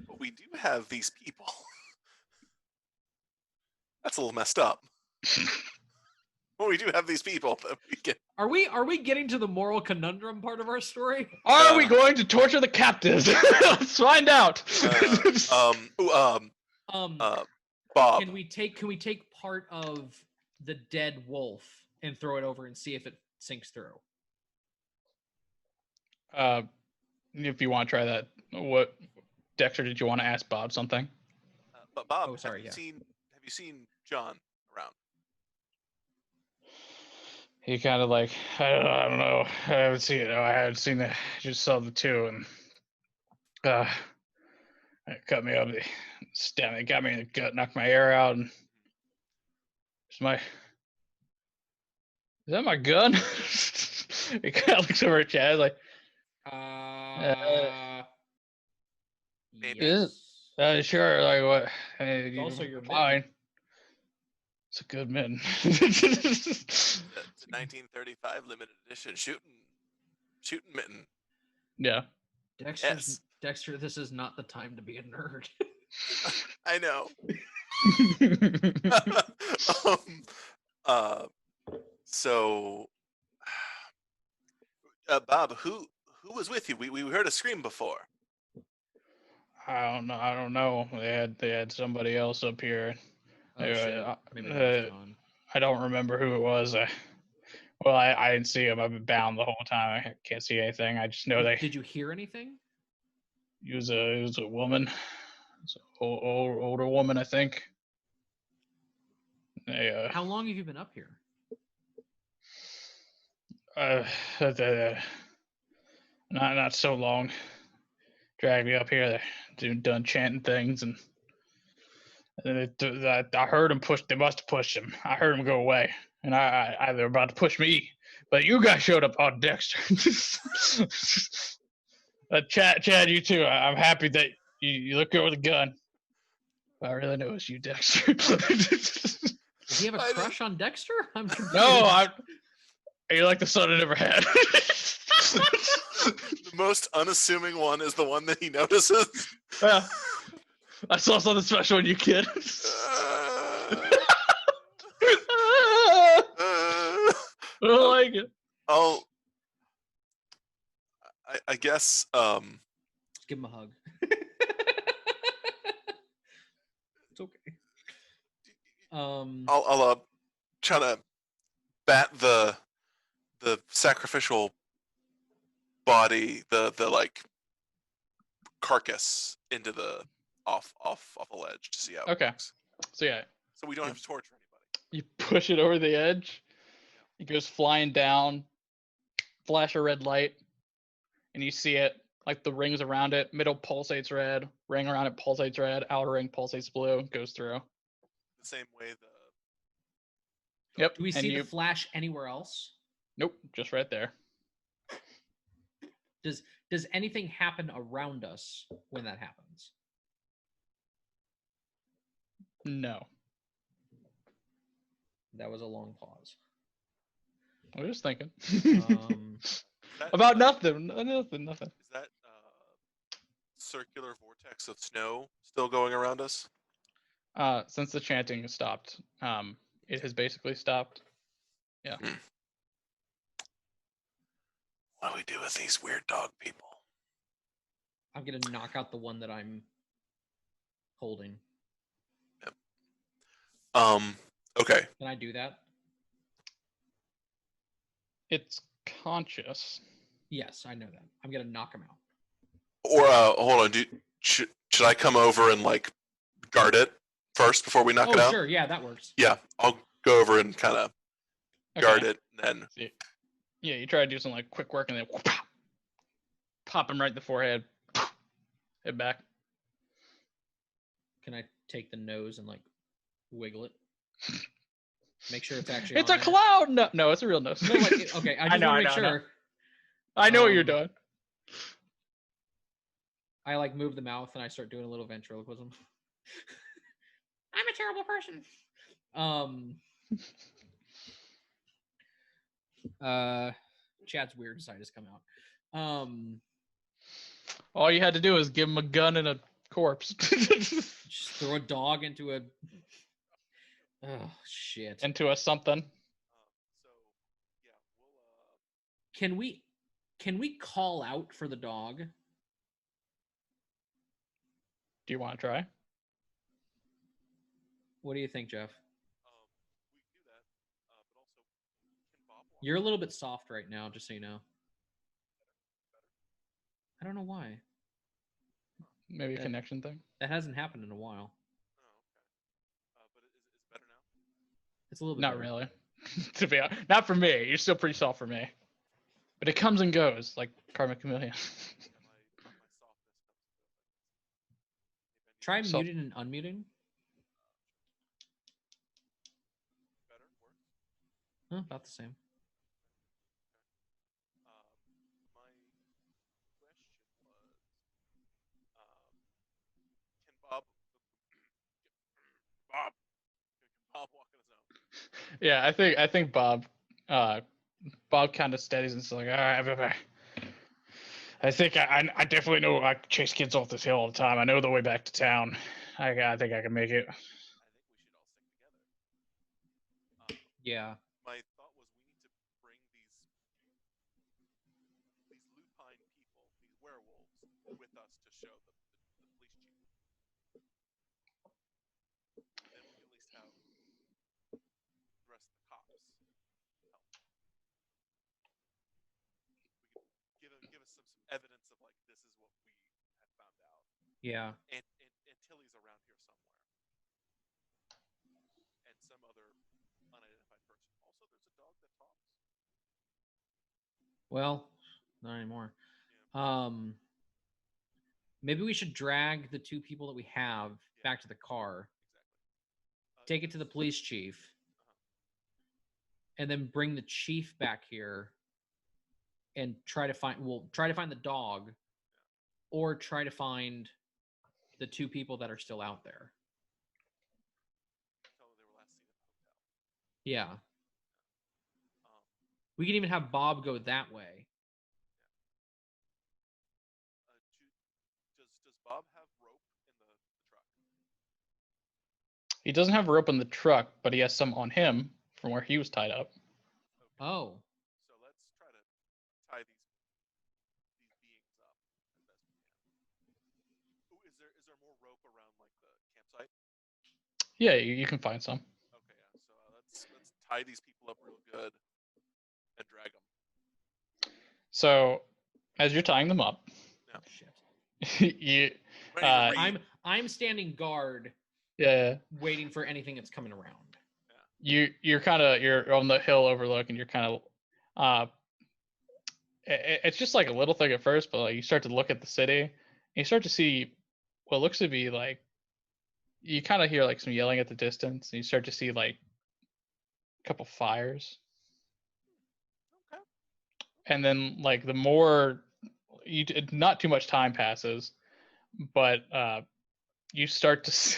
But we do have these people. That's a little messed up. Well, we do have these people that we can. Are we getting to the moral conundrum part of our story? Are we going to torture the captives? Let's find out. Bob. Can we take part of the dead wolf and throw it over and see if it sinks through? If you want to try that, what Dexter? Did you want to ask Bob something? But Bob, Oh, sorry, have you seen John around? He kind of like, I don't know. I haven't seen it. I haven't seen it. Just saw the two, and it cut me up. They stabbed me, got me in the gut, knocked my air out, and is that my gun? He kind of looks over at Chad like, Yes. sure. Like what? It's also your fine. It's a good mitten. It's a 1935 limited edition shooting mitten. Yeah. Dexter, this is not the time to be a nerd. I know. So, Bob, who was with you? We heard a scream before. I don't know. They had somebody else up here. Oh, shit. Maybe that was John. I don't remember who it was. I didn't see him. I've been bound the whole time. I can't see anything. I just know Did you hear anything? It was a woman. It's an older woman, I think. How long have you been up here? Not so long. Dragged me up here. They're done chanting things, and I heard him push. They must have pushed him. I heard him go away, and I they were about to push me, but you guys showed up on Dexter. Chad, you too. I'm happy that you look good with a gun. I really know it's you, Dexter. Does he have a crush on Dexter? I'm confused. No, you're like the son I never had. The most unassuming one is the one that he notices. Yeah. I saw something special in you, kid. I like it. Oh, I guess. Just give him a hug. It's okay. I'll try to bat the sacrificial body, the like carcass into the off a ledge to see how it works. So yeah. So we don't have to torture anybody. You push it over the edge. It goes flying down. Flash a red light, and you see it like the rings around it. Middle pulsates red. Ring around it pulsates red. Outer ring pulsates blue. Goes through. The same way Yep. Do we see the flash anywhere else? Nope, just right there. Does anything happen around us when that happens? No. That was a long pause. I was just thinking. that, About nothing. Nothing. Is that circular vortex of snow still going around us? Since the chanting has stopped, it has basically stopped. Yeah. What do we do with these weird dog people? I'm gonna knock out the one that I'm holding. Yep. Okay. Can I do that? It's conscious. Yes, I know that. I'm gonna knock him out. Or hold on. Should I come over and like guard it first before we knock it out? Oh, sure. Yeah, that works. Yeah, I'll go over and kind of guard it, and then. Yeah, you try to do some like quick work, and then pop him right in the forehead. Head back. Can I take the nose and like wiggle it? Make sure it's actually. It's a cloud. No, it's a real nose. No, like, okay, I just want to make sure. I know what you're doing. I like move the mouth and I start doing a little ventriloquism. I'm a terrible person. Chad's weird side has come out. All you had to do was give him a gun and a corpse. Just throw a dog into a. Oh shit! Into a something. Can we call out for the dog? Do you want to try? What do you think, Jeff? We can do that. But also, can Bob walk? You're a little bit soft right now, just so you know. I don't know why. Maybe a That- connection thing. That hasn't happened in a while. Oh, okay. But is it better now? It's a little bit Not better. really. To be honest, not for me. You're still pretty soft for me. But it comes and goes like Karma Chameleon. Yeah, my softness comes to Try So- muting and unmuting. better, worse. About the same. My question was, can Bob walk on his own? Yeah, I think Bob kind of steadies and is like, all right, I think I definitely know I chase kids off this hill all the time. I know the way back to town. I think I can make it. I think we should all stick together. Yeah. My thought was we need to bring these lupine people, these werewolves, with us to show the police chief. Then we can at least have the rest of the cops help. We can give us some evidence of like this is what we had found out. Yeah. And Tilly's around here somewhere. And some other unidentified person. Also, there's a dog that talks. Well, not anymore. Yeah. Maybe we should drag the two people that we have back to the car, Exactly. take it to the police chief, and then bring the chief back here and try to find the dog, or try to find the two people that are still out there. Tell them they were last seen at the hotel. Yeah. Um, We can even have Bob go that way. does Bob have rope in the truck? He doesn't have a rope in the truck, but he has some on him from where he was tied up. Okay. Oh. So let's try to tie these beings up as best we can. Ooh, is there more rope around like the campsite? Yeah, you can find some. Okay, yeah. So let's tie these people up real good and drag them. So, as you're tying them up, Shit. you I'm standing guard, yeah, waiting for anything that's coming around. you're on the hill overlooking. You're kind of it's just like a little thing at first, but like you start to look at the city, and you start to see what looks to be like. You kind of hear like some yelling at the distance, and you start to see like a couple fires. Okay. And then like the more not too much time passes, but you start to see,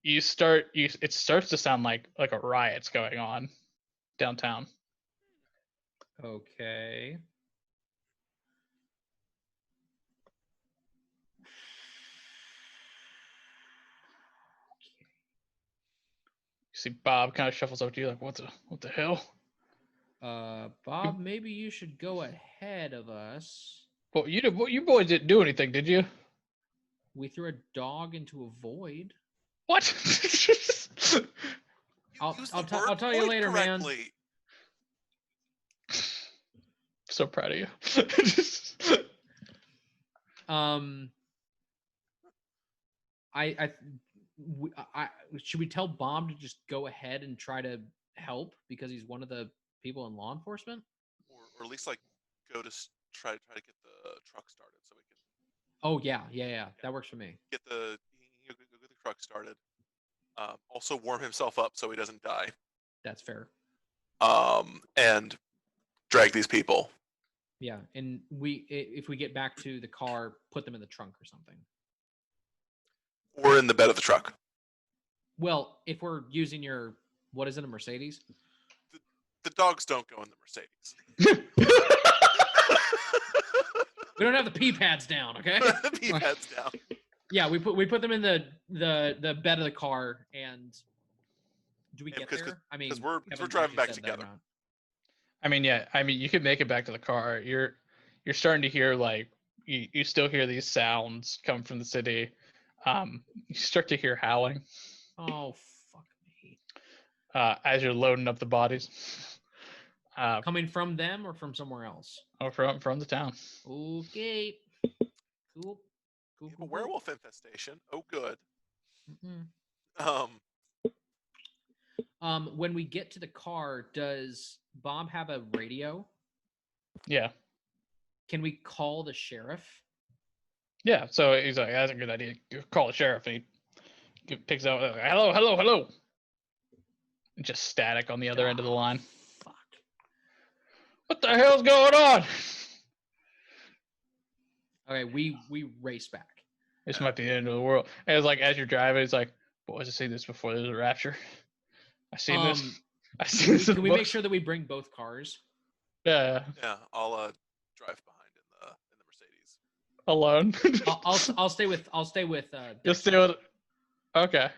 it starts to sound like a riot's going on downtown. Okay. You see Bob kind of shuffles up to you like, what the hell? Bob, maybe you should go ahead of us. Well, you boys didn't do anything, did you? We threw a dog into a void. What? I'll Use the tell word you void later, man. correctly. So proud of you. I should we tell Bob to just go ahead and try to help because he's one of the people in law enforcement? Or at least like go to try to get the truck started so we can Oh yeah. That works for me. get the truck started. Also warm himself up so he doesn't die. That's fair. And drag these people. Yeah, and if we get back to the car, put them in the trunk or something. Or in the bed of the truck. Well, if we're using your, what is it, a Mercedes? The dogs don't go in the Mercedes. We don't have the pee pads down, okay? Pee pads down. Yeah, we put them in the bed of the car, and do we Yeah, get 'cause- there? I mean, 'cause we're Kevin driving actually back said that or together. not. I mean, yeah. I mean, you could make it back to the car. You're starting to hear like you still hear these sounds come from the city. You start to hear howling Oh fuck me! as you're loading up the bodies. Coming from them or from somewhere else? Or from the town. Okay. Cool. We have a werewolf infestation. Oh, good. Mhm. When we get to the car, does Bob have a radio? Yeah. Can we call the sheriff? Yeah. So he's like, that's a good idea. Call the sheriff, and he picks up. Hello, hello, hello. Just static on the other end of the line. Fuck. What the hell's going on? Okay, we race back. This might be the end of the world. And it's like as you're driving, it's like, boys, I've seen this before. There's a rapture. I've seen this. I've seen this. Can we make sure that we bring both cars? Yeah. Yeah, I'll drive behind in the Mercedes. Alone. I'll stay with Just stay with. Okay.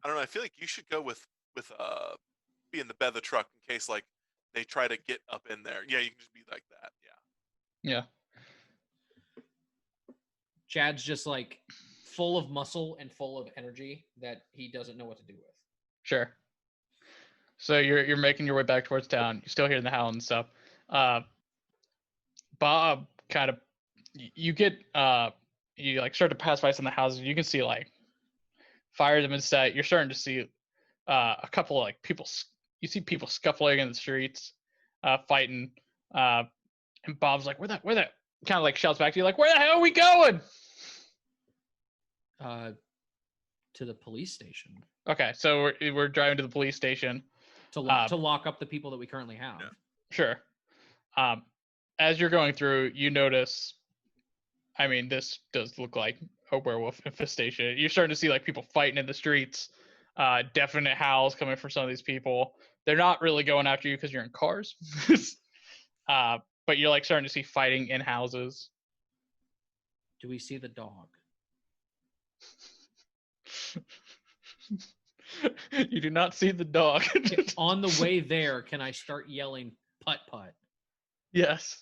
I don't know. I feel like you should go with be in the bed of the truck in case like they try to get up in there. Yeah, you can just be like that. Yeah. Yeah. Chad's just like full of muscle and full of energy that he doesn't know what to do with. Sure. So you're making your way back towards town. You're still hearing the howl and stuff. Bob kind of you get you like start to pass by some of the houses. You can see like fires have been set. You're starting to see a couple of like people. You see people scuffling in the streets, fighting. And Bob's like, where that? Kind of like shouts back to you like, where the hell are we going? To the police station. Okay, so we're driving to the police station to lock up the people that we currently have. Yeah. Sure. As you're going through, you notice. I mean, this does look like a werewolf infestation. You're starting to see like people fighting in the streets. Definite howls coming from some of these people. They're not really going after you because you're in cars. But you're like starting to see fighting in houses. Do we see the dog? You do not see the dog. On the way there, can I start yelling putt putt? Yes.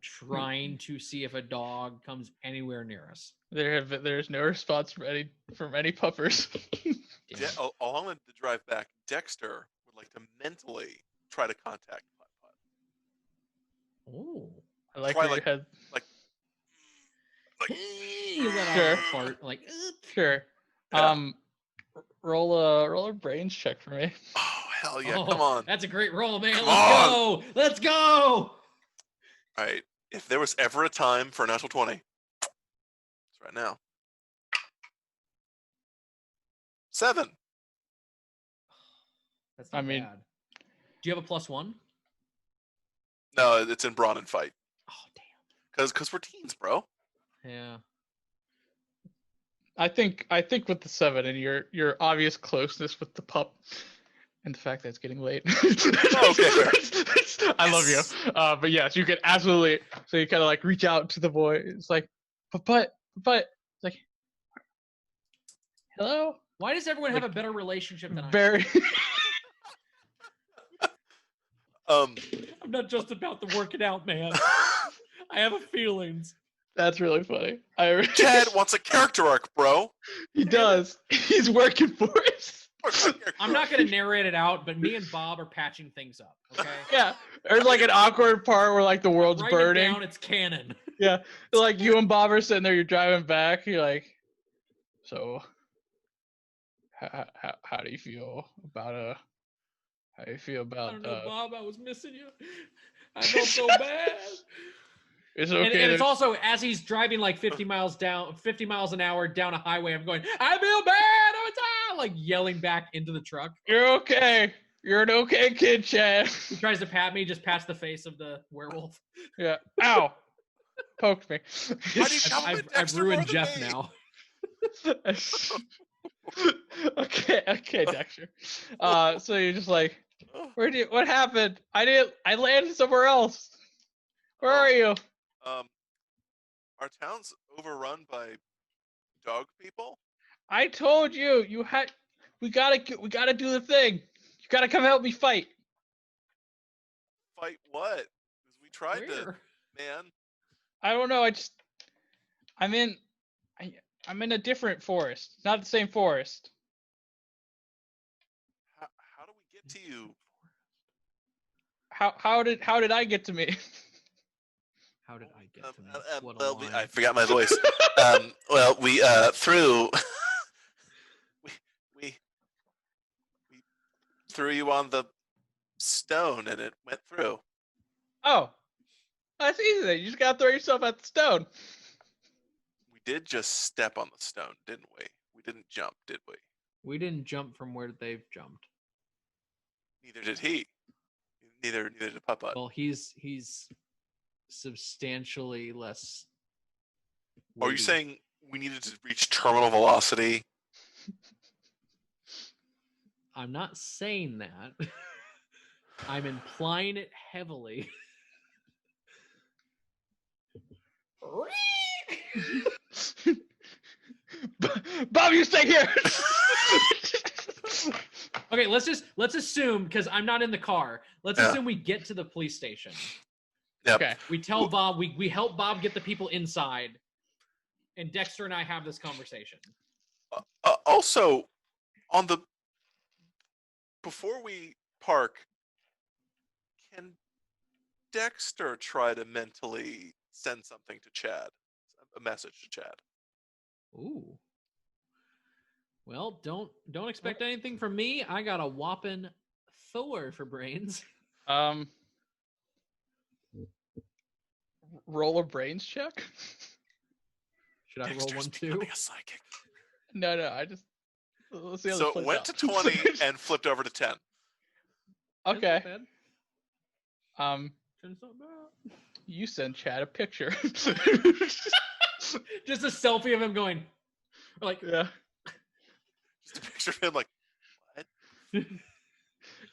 Trying to see if a dog comes anywhere near us. There's no response from any puppers. Along the drive back, Dexter would like to mentally try to contact Putt Putt. Oh, I like Try where your head. Like you let Sure. out a fart, like Sure. Yeah. Roll a brains check for me. Oh hell yeah! Come on. That's a great roll, man. Come Let's on. go. Let's go. All right. If there was ever a time for a natural 20, it's right now. 7. That's not mean- bad. Do you have a +1? No, it's in brawn and fight. Oh Because we're teens, bro. damn. Yeah. I think with the 7 and your obvious closeness with the pup and the fact that it's getting late. Okay, fair. I love you. But yes, you can absolutely. So you kind of like reach out to the boy. It's like, but it's like, hello. Why does everyone have Like, a better relationship than I? Very. I'm not just about the working out, man. I have feelings. That's really funny. Chad wants a character arc, bro. He does. He's working for it. I'm not going to narrate it out, but me and Bob are patching things up. Okay. Yeah, there's like an awkward part where like the world's Write burning. it down. It's canon. Yeah, like you and Bob are sitting there. You're driving back. You're like, so how do you feel about How do you feel about I don't know, Bob. I was missing you. I felt so bad. It's okay. And it's also as he's driving like 50 miles an hour down a highway. I'm going, I feel bad. Like yelling back into the truck. You're okay. You're an okay kid, Chad. He tries to pat me, just pats the face of the werewolf. Yeah. Ow. Poked me. I've ruined Jeff now. Okay, Dexter. So you're just like, what happened? I landed somewhere else. Where are you? Our town's overrun by dog people. I told you, we gotta do the thing. You gotta come help me fight. Fight what? 'Cause we tried to, Where? man. I don't know. I'm in I'm in a different forest. It's not the same forest. How do we get to you? How did I get to me? How did I get to me? What a Well, line. I forgot my voice. Well, we threw we, we we threw you on the stone and it went through. Oh, that's easy. Then. You just gotta throw yourself at the stone. We did just step on the stone, didn't we? We didn't jump, did we? We didn't jump from where they've jumped. Neither did he. Neither did Putt-Putt. Well, he's substantially less. Are you weighty. saying we needed to reach terminal velocity? I'm not saying that. I'm implying it heavily. Bob, you stay here. Okay, let's assume, because I'm not in the car. Let's Yeah. assume we get to the police station. Yep. Okay. We tell Bob, we help Bob get the people inside, and Dexter and I have this conversation. Also, before we park, can Dexter try to mentally send something to Chad, a message to Chad? Ooh. Well, don't expect anything from me. I got a whopping Thor for brains. Roll a brains check. Should I roll Dexter's one too? becoming a psychic. No, I just let's see how So this it plays went out. to 20 and flipped over to 10. That's Okay. not bad. That's not bad. You send Chad a picture. Just a selfie of him going, like, Yeah. Just a picture of him like, what?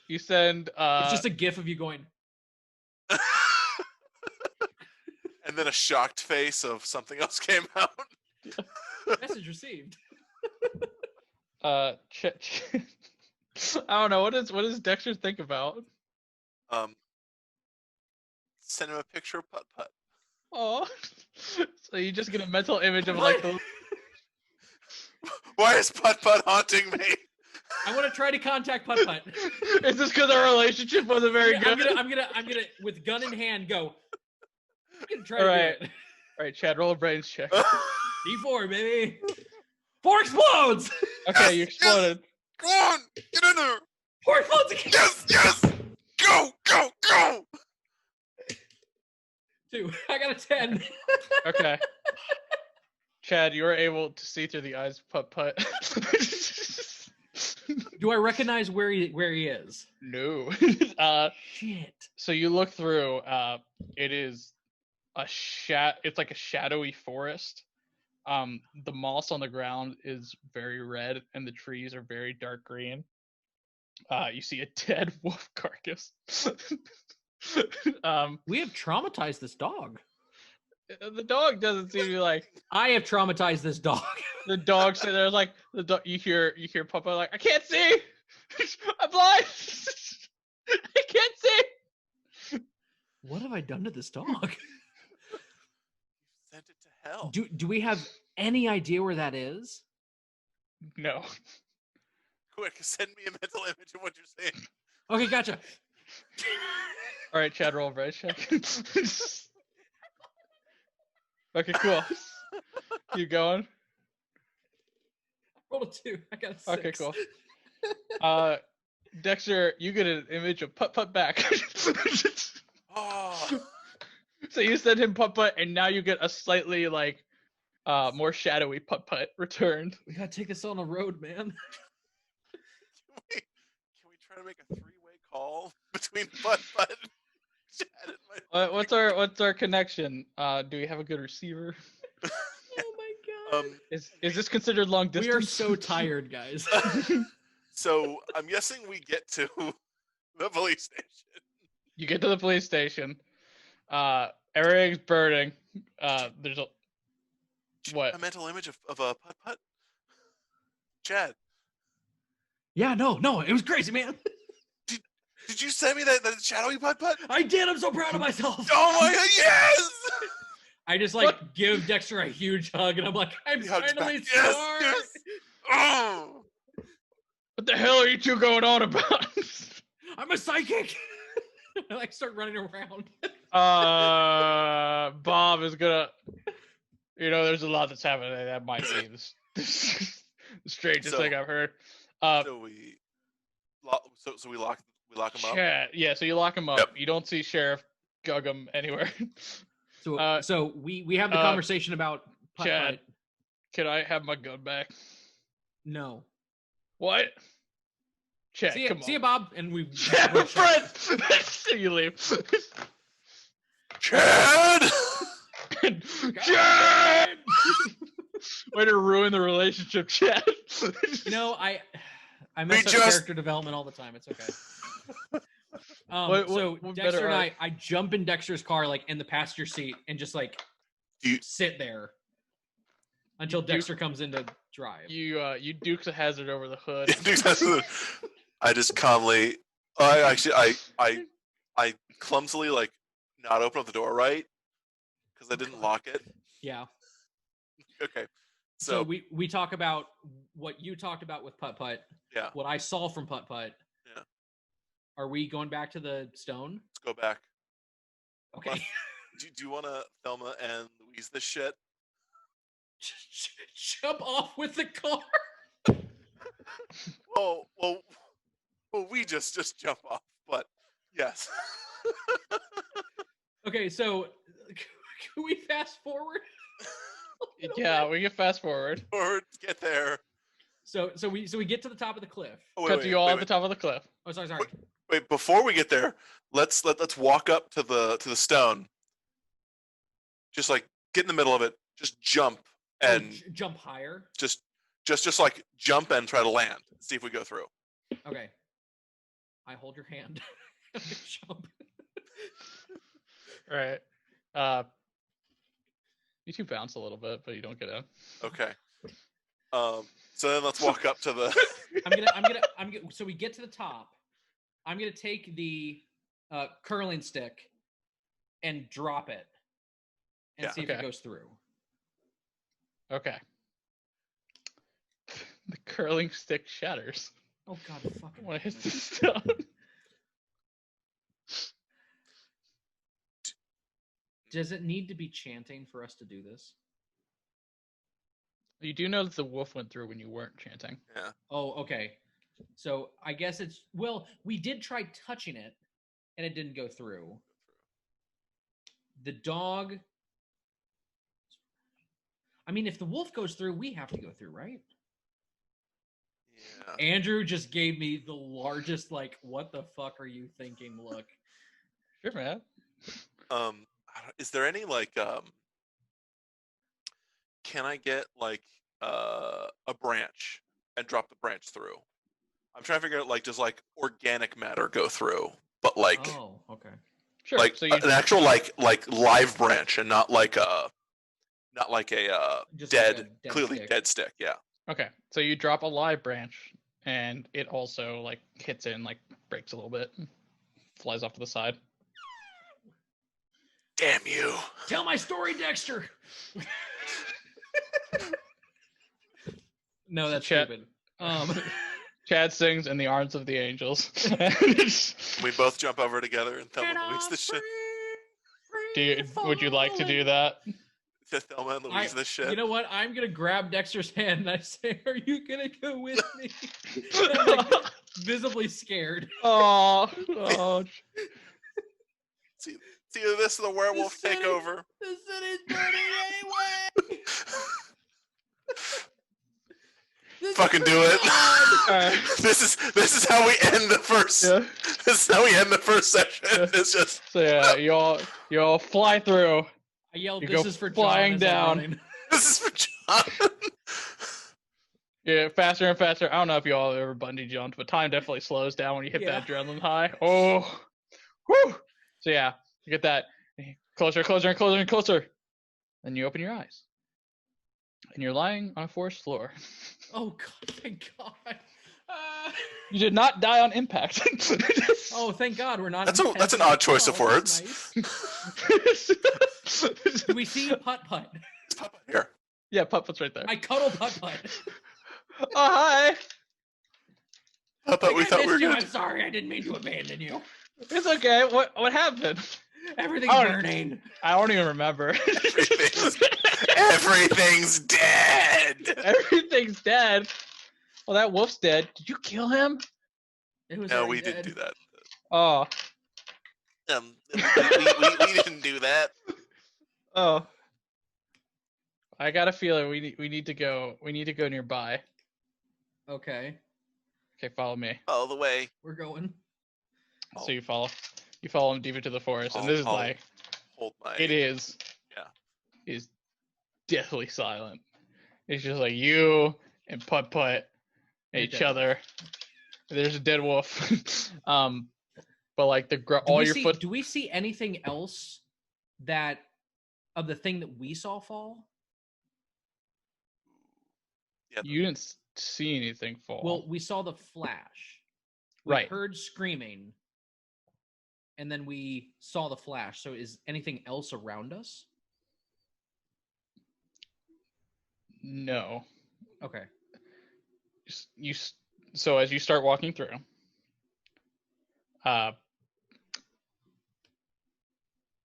You send it's just a gif of you going. And then a shocked face of something else came out. Message received. I don't know, what does Dexter think about? Send him a picture of Putt-Putt. Oh. So you just get a mental image of like the Why is Putt-Putt haunting me? I want to try to contact Putt-Putt. Is this because our relationship wasn't very good? I'm gonna with gun in hand go. I'm gonna try All to right. do it. All right, Chad, roll a brains check. D4, baby. 4 explodes. Okay, you Yes, exploded. Go on, get in there. 4 explodes again. Yes. Go. 2. I got a 10. Okay. Chad, you were able to see through the eyes of Putt-Putt. Do I recognize where he is? No. Shit. So you look through. It is it's like a shadowy forest. The moss on the ground is very red, and the trees are very dark green. You see a dead wolf carcass. We have traumatized this dog. The dog doesn't seem to be like. I have traumatized this dog. The dog sitting there like the dog. You hear Papa like, I can't see. I'm blind. I can't see. What have I done to this dog? Sent it to hell. Do we have any idea where that is? No. Quick, send me a mental image of what you're saying. Okay, gotcha. All right, Chad, roll a brains check. Okay, cool. Keep going. Roll a 2. I got a 6. Okay, cool. Dexter, you get an image of Putt-Putt back. Oh, So you send him Putt-Putt, and now you get a slightly like more shadowy Putt-Putt returned. We gotta take this on the road, man. can we try to make a 3-way call between Putt-Putt, Chad, and my... What's our connection? Do we have a good receiver? Oh my god. Is this considered long distance? We are so tired, guys. So I'm guessing we get to the police station. You get to the police station. Everything's burning. There's a what? A mental image of a Putt-Putt? Chad. Yeah, no, it was crazy, man. Did you send me that shadowy putt-putt? I did. I'm so proud of myself. Oh my god, yes! I just like give Dexter a huge hug, and I'm like, I'm He hugs finally back. smart. Yes! Oh! What the hell are you two going on about? I'm a psychic. I like start running around. Bob is gonna. There's a lot that's happening. That might be the strangest thing I've heard. So we lock him up. Chad, yeah. So you lock him up. Yep. You don't see Sheriff Guggum anywhere. So we have the conversation about Chad. Can I have my gun back? No. What? Chad, come on. See you, Bob. And we. Chad, we're friends. You leave. Chad. Chad. Way to ruin the relationship, Chad. I mess up character development all the time. It's okay. What Dexter and I jump in Dexter's car, like in the passenger seat, and just like sit there until Dexter comes in to drive. You Dukes a Hazard over the hood. I just calmly. I clumsily like not open up the door right because I didn't lock it. Yeah. Okay. So we talk about what you talked about with Putt Putt. Yeah. What I saw from Putt Putt. Yeah. Are we going back to the stone? Let's go back. Okay. Do you want to Thelma and Louise this shit? Jump off with the car. Well, we just jump off, but yes. Okay, so can we fast forward? Yeah, we can fast forward. Or get there. So we get to the top of the cliff. Cut you all at the top of the cliff. Oh, sorry. Wait, before we get there, let's walk up to the stone. Just like get in the middle of it, just jump and jump higher. Just like jump and try to land. See if we go through. Okay. I hold your hand. Jump. Right. You two bounce a little bit, but you don't get in. Okay. So then let's walk up to the. I'm gonna. So we get to the top. I'm gonna take the curling stick and drop it, and see if it goes through. Okay. The curling stick shatters. Oh God! Fucking. When it hits the stone. Does it need to be chanting for us to do this? You do know that the wolf went through when you weren't chanting. Yeah. Oh, okay. So I guess we did try touching it, and it didn't go through. The dog. I mean, if the wolf goes through, we have to go through, right? Yeah. Andrew just gave me the largest, like, what the fuck are you thinking look. Sure, man. Is there any like can I get like a branch and drop the branch through? I'm trying to figure out like does like organic matter go through, but like okay. Sure. Like so an actual like live branch and not like a dead clearly stick. Dead stick. Yeah. Okay. So you drop a live branch and it also like hits in, like breaks a little bit, flies off to the side. Damn you. Tell my story, Dexter. No, that's stupid. Chad sings "In the Arms of the Angels." We both jump over together and Thelma and Louise this shit. Would you like to do that? Thelma and Louise this shit. You know what? I'm gonna grab Dexter's hand and I say, "Are you gonna go with me?" I'm like, visibly scared. Oh. See this the werewolf takeover. The city's burning anyway. Fucking do it. This is how we end the first. Yeah. This is how we end the first session. Yeah. It's just so yeah. You all fly through. I yelled, you "This go is for flying John." down. This is for John. Yeah, faster and faster. I don't know if you all ever bungee jumped, but time definitely slows down when you hit that adrenaline high. Oh, whoo! So yeah, you get that closer, closer, and closer, and closer. Then you open your eyes, and you're lying on a forest floor. Oh God, thank God! You did not die on impact. Oh, thank God we're not. That's an odd choice of words. Nice. Do we see Putt Putt? It's Putt Putt here. Yeah, Putt-Putt's right there. I cuddle Putt Putt. Oh, hi. Putt Putt, we thought we were you. gonna. I'm sorry, I didn't mean to abandon you. It's okay. What happened? Everything's burning. I don't even remember. Everything's dead. Everything's dead. Well, that wolf's dead. Did you kill him? No, we didn't do that. Oh. We didn't do that. Oh. I got a feeling we need to go. We need to go nearby. Okay. Okay, follow me. All the way. We're going. So you follow him deep into the forest, and this is like. Hold my. It is. Yeah. It is deathly silent. It's just like you and Putt Putt and each other. There's a dead wolf. But like Do we see anything else that of the thing that we saw fall? Yeah. You didn't see anything fall. Well, we saw the flash. We heard screaming. And then we saw the flash. So is anything else around us? No. Okay. So as you start walking through,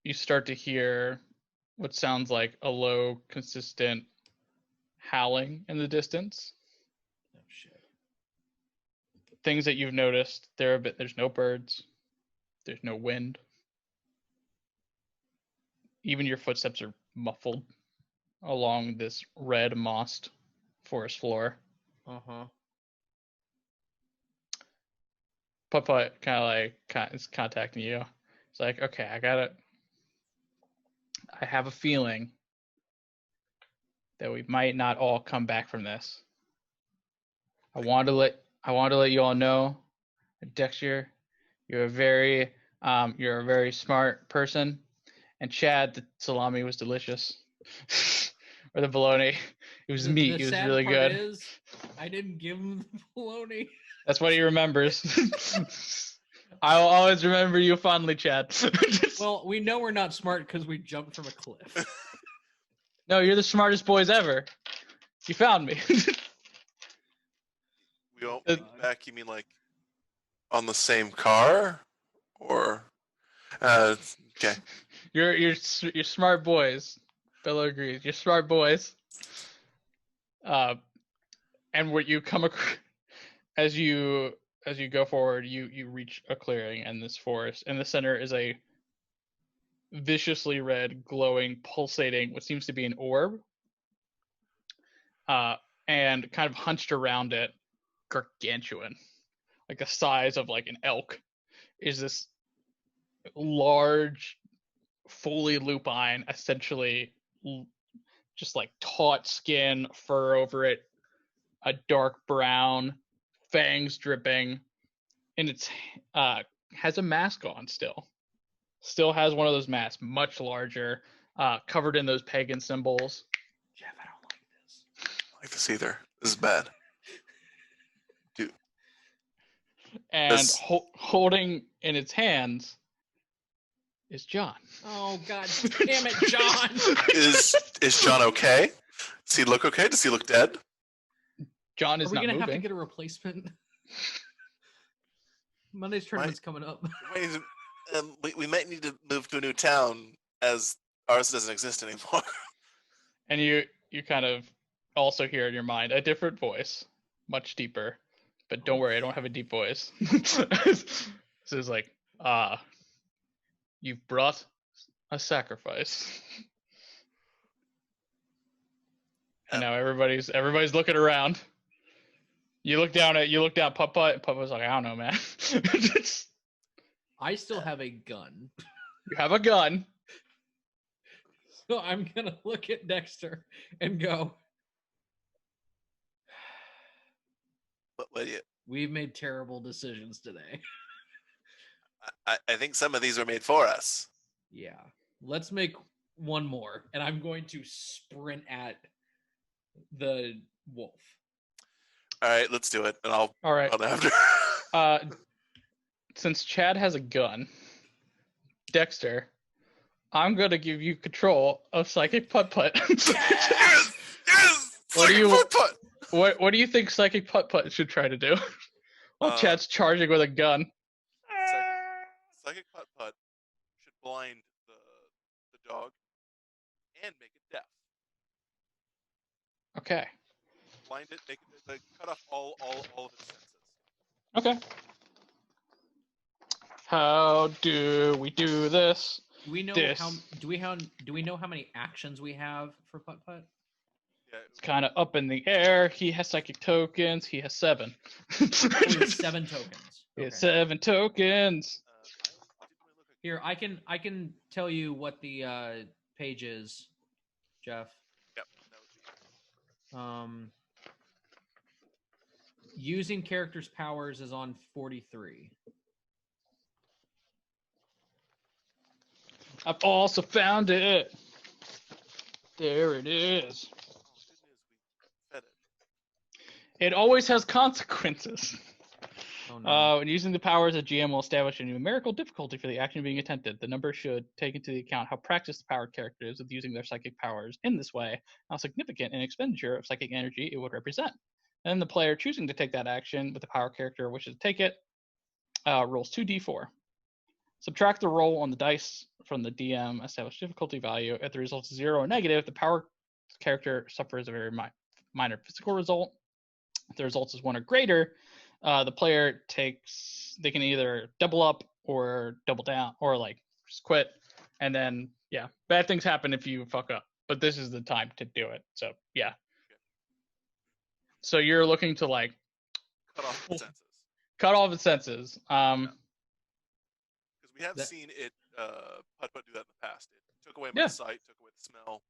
you start to hear what sounds like a low, consistent howling in the distance. Oh shit. Things that you've noticed, there's no birds, there's no wind. Even your footsteps are muffled along this red mossed forest floor. Uh-huh. Putt Putt kind of is contacting you. It's like, okay, I have a feeling that we might not all come back from this. I want to let you all know, Dexter, you're a very smart person, and Chad, the salami was delicious, or the bologna. It was meat. It was really good. Is, I didn't give him the bologna. That's what he remembers. I'll always remember you fondly, Chad. Well, we know we're not smart because we jumped from a cliff. No, you're the smartest boys ever. You found me. We all back. You mean like on the same car, or okay? You're smart boys. Bella agrees. You're smart boys. And what you come across as you go forward, you reach a clearing in this forest. In the center is a viciously red, glowing, pulsating, what seems to be an orb. And kind of hunched around it, gargantuan, like the size of like an elk, is this large, fully lupine, essentially just like taut skin, fur over it, a dark brown, fangs dripping, and it's has a mask on still has one of those masks, much larger, covered in those pagan symbols. Jeff, I don't like this. I don't like this either. This is bad. Dude. And holding in its hands is John. Oh God damn it, John! Is John okay? Does he look okay? Does he look dead? John is not moving. Are we gonna have to get a replacement? Monday's tournament's coming up. We might need to move to a new town as ours doesn't exist anymore. And you kind of also hear in your mind a different voice, much deeper. But don't worry, I don't have a deep voice. So it's like, you've brought a sacrifice. And now everybody's looking around. You look down Putt Putt, and Putt Putt's like, I don't know, man. I still have a gun. You have a gun. So I'm gonna look at Dexter and go, What do you? we've made terrible decisions today. I think some of these were made for us. Yeah. Let's make one more. And I'm going to sprint at the wolf. All right, let's do it, and I'll All right. run after. Since Chad has a gun, Dexter, I'm gonna give you control of Psychic Putt Putt. Yes! What do Psychic you- Putt-Putt! What do you think Psychic Putt Putt should try to do? While Chad's charging with a gun. Psychic Putt-Putt should blind the dog and make it deaf. Okay. Blind it, make it cut off all of its senses. Okay. How do we do this? Do we know This. do we know how many actions we have for Putt Putt? Yeah, It's kind of up in the air. He has psychic tokens. He has 7. Oh, he has 7 tokens. He has Okay. 7 tokens. I didn't really look at Here, I can tell you what the page is, Jeff. Yep, that would be. Using characters' powers is on 43. I've also found it. There it is. Oh, good news, we fed it. It always has consequences. Oh no. When using the powers, a GM will establish a numerical difficulty for the action being attempted. The number should take into account how practiced the powered character is with using their psychic powers in this way, how significant an expenditure of psychic energy it would represent. And the player choosing to take that action with the power character wishes to take it rolls 2d4. Subtract the roll on the dice from the DM established difficulty value. If the result is 0 or negative, the power character suffers a very minor physical result. If the result is 1 or greater, the player they can either double up or double down or like just quit. And then, yeah, bad things happen if you fuck up. But this is the time to do it. So, yeah. So you're looking to like Cut off the senses. cut off its senses. Because we have That- seen it Putt-Putt do that in the past. It took away Yeah. my sight, took away the smell.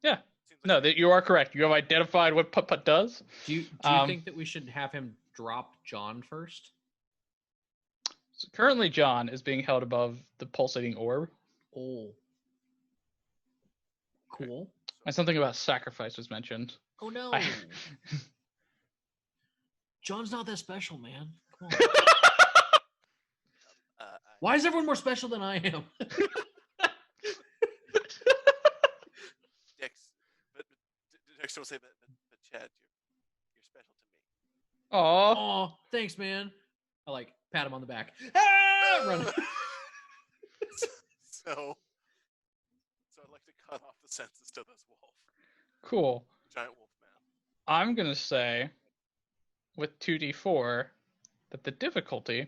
Yeah. Seems No, like you are correct. You have identified what Putt Putt does. Do you Um, think that we should have him drop John first? So currently, John is being held above the pulsating orb. Oh. Cool. And something about sacrifice was mentioned. Oh no. I- John's not that special, man. Come on. I- Why is everyone more special than I am? Dexter will say, but Chad, you're special to me. Aw. Oh, thanks, man. I like pat him on the back. Ah! Run. So I'd like to cut off the senses to this wolf, Cool. giant wolf man. I'm going to say with 2d4 that the difficulty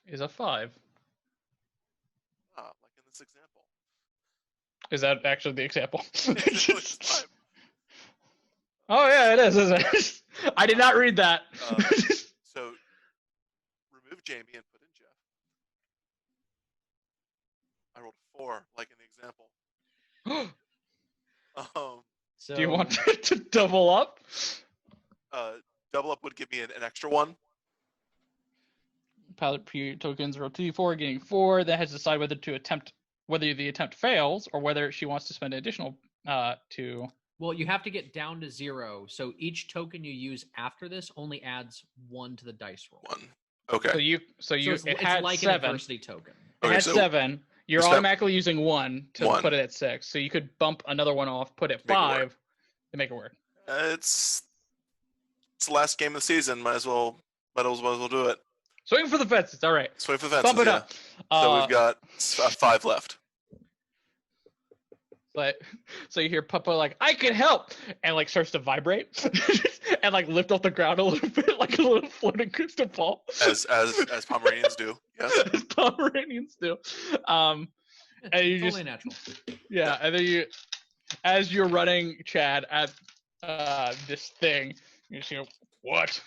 is a 5. Ah, like in this example. Is that actually the example? It's five. Oh, yeah, it is, isn't it? I did not read that. So remove Jamie and put in Jeff. I rolled a 4, like in the example. So, Do you want to double up? Double up would give me an extra 1. Pilot tokens roll 2d4, getting 4. That has to decide whether the attempt fails or whether she wants to spend an additional 2. Well, you have to get down to 0. So each token you use after this only adds 1 to the dice roll. 1. Okay. So It's it had like an 7. adversity token. It Okay, had so 7. You're step- automatically using 1 to 1. put it at 6. So you could bump another one off, put it Make it work. 5 to make it work. It's the last game of the season. Might as well do it. Swing for the fences. All right. Swing for the fences. Bump it yeah. up. So we've got 5 left. But so you hear Papa like, I can help, and like starts to vibrate and like lift off the ground a little bit, like a little floating crystal ball, As Pomeranians do. Yes. as Pomeranians do. And you Totally just natural. yeah, and then as you're running, Chad, at this thing, you just hear, what?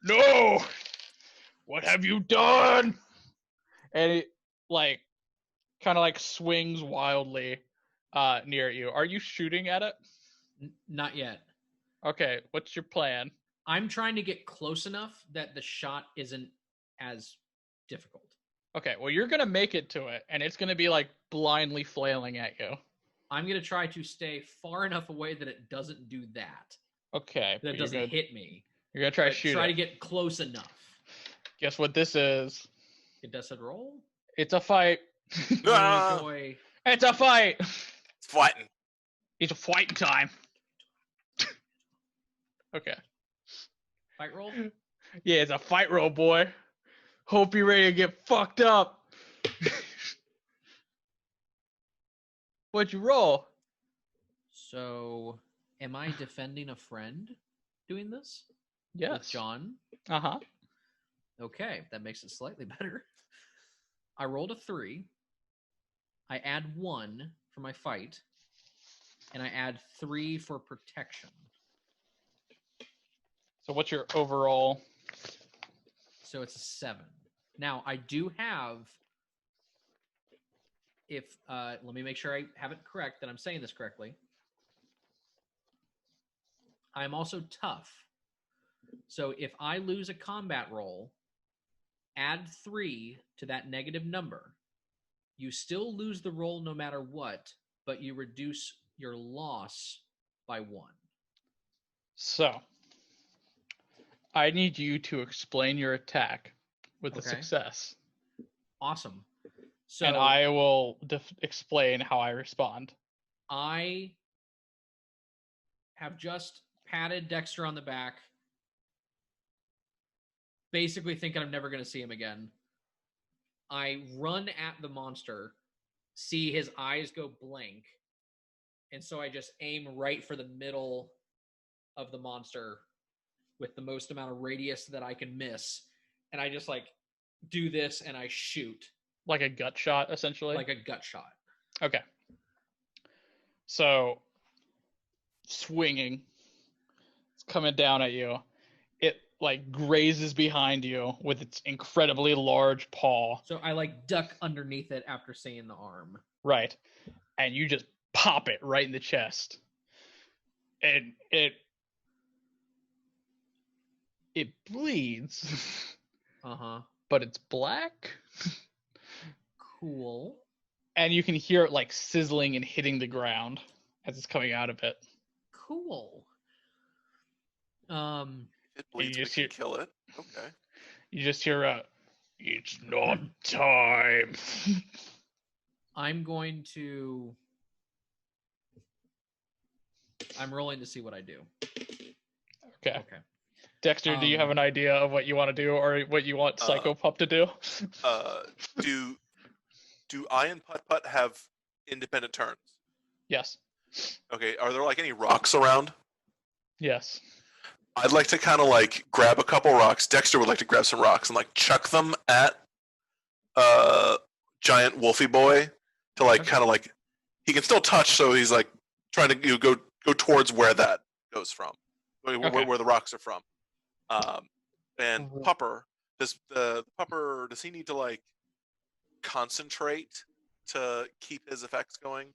No! What have you done? And it like kind of like swings wildly near you. Are you shooting at it? Not yet. Okay, what's your plan? I'm trying to get close enough that the shot isn't as difficult. Okay, well you're gonna make it to it, and it's gonna be like blindly flailing at you. I'm going to try to stay far enough away that it doesn't do that. Okay, That but it doesn't hit me. You're gonna try to But shoot try it. to get close enough. Guess what this is? It does a roll. It's a fight. Oh boy. It's a fight. It's fighting. It's a fighting time. Okay. Fight roll. Yeah, it's a fight roll, boy. Hope you're ready to get fucked up. What'd you roll? So, am I defending a friend doing this? Yes. With John? Uh-huh. Okay, that makes it slightly better. I rolled a 3. I add 1 for my fight. And I add 3 for protection. So what's your overall? So it's a 7. Now, I do have... let me make sure I have it correct, that I'm saying this correctly. I'm also tough. So if I lose a combat roll, add 3 to that negative number. You still lose the roll no matter what, but you reduce your loss by 1. So, I need you to explain your attack with a Okay. success. Awesome. So And I will explain how I respond. I have just patted Dexter on the back, basically thinking I'm never going to see him again. I run at the monster, see his eyes go blank, and so I just aim right for the middle of the monster with the most amount of radius that I can miss. And I just do this and I shoot. Like a gut shot, essentially? Like a gut shot. Okay. So, swinging. It's coming down at you. It grazes behind you with its incredibly large paw. So I duck underneath it after seeing the arm. Right. And you just pop it right in the chest. And it bleeds. Uh-huh. But it's black. Cool. And you can hear it sizzling and hitting the ground as it's coming out of it. Cool. If it bleeds, we can kill it. Okay. You just hear it's not time. I'm rolling to see what I do. Okay. Okay. Dexter, do you have an idea of what you want to do or what you want Psycho Pup to do? Do I and Putt Putt have independent turns? Yes. Okay. Are there any rocks around? Yes. I'd like to kind of grab a couple rocks. Dexter would like to grab some rocks and chuck them at giant Wolfie boy to kind of he can still touch, so he's trying to go towards where that goes from, where the rocks are from. And Pupper, does he need to concentrate to keep his effects going?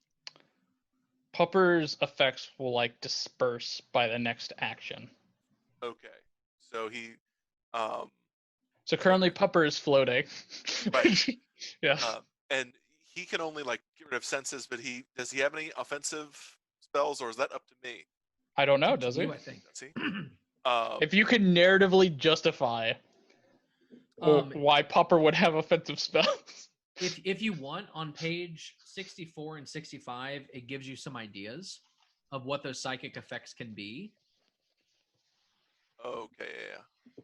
Pupper's effects will disperse by the next action. Okay, so he. So currently Pupper is floating. Right. Yeah. And he can only get rid of senses, but does he have any offensive spells, or is that up to me? I don't know. Does he? I think. Does he? If you could narratively justify why Pupper would have offensive spells. If you want, on page 64 and 65, it gives you some ideas of what those psychic effects can be. Okay, yeah.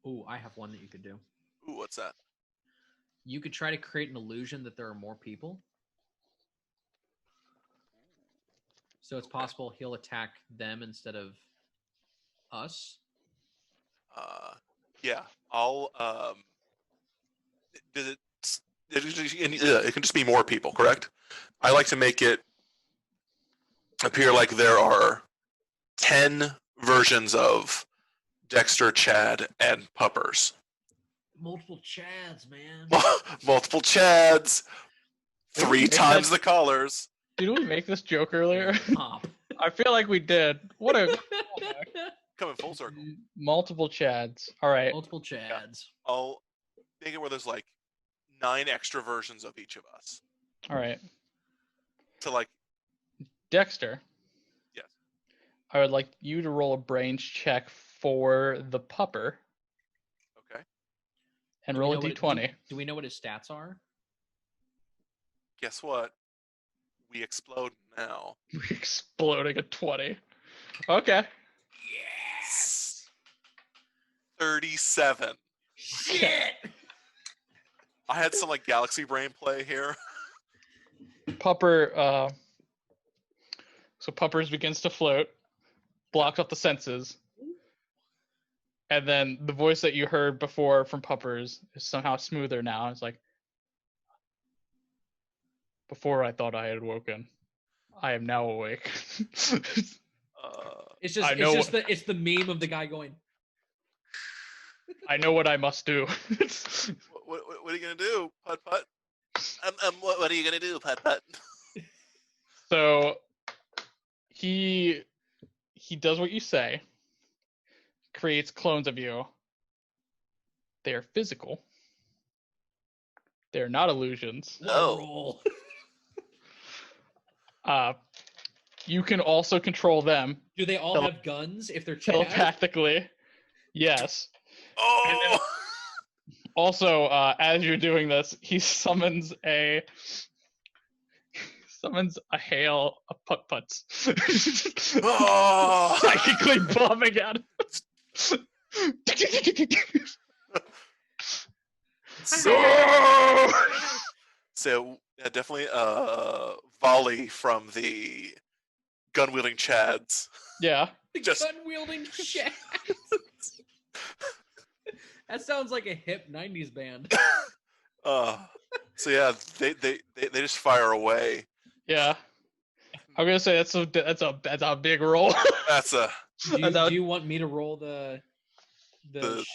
Ooh, I have one that you could do. Ooh, what's that? You could try to create an illusion that there are more people. So it's possible he'll attack them instead of us. Yeah, I'll. Does it? It can just be more people, correct? I like to make it appear like there are 10 versions of Dexter, Chad, and Puppers. Multiple Chads, man. Multiple Chads. 3 times the colors. Did we make this joke earlier? Pop. I feel like we did. What a Coming full circle. Multiple Chads. All right. Multiple Chads. Yeah. I'll make it where there's 9 extra versions of each of us. All right. to like. Dexter, Yes. I would like you to roll a brains check for the pupper Okay. and Do we roll a know what d20. do we know what his stats are? Guess what? We explode now. Exploding a 20. Okay. Yes. 37. Shit. I had some like galaxy brain play here. Pupper, so Puppers begins to float, blocks up the senses, and then the voice that you heard before from Puppers is somehow smoother now. It's like, before I thought I had woken, I am now awake. It's just I know it's the meme of the guy going. I know what I must do. What are you gonna do, Putt Putt? What are you gonna do, Putt Putt? So he does what you say, creates clones of you. They are physical. They are not illusions. Roll. You can also control them Do they all have guns if they're Chad? telepathically. Yes. Oh! Also, as you're doing this, he summons a hail of putt putts, Oh! psychically bombing at him. So definitely a volley from the gun-wielding Chads. Yeah. Just gun-wielding Chad. That sounds like a hip '90s band. So yeah, they just fire away. Yeah. I'm gonna say that's a big roll. That's a Do you want me to roll the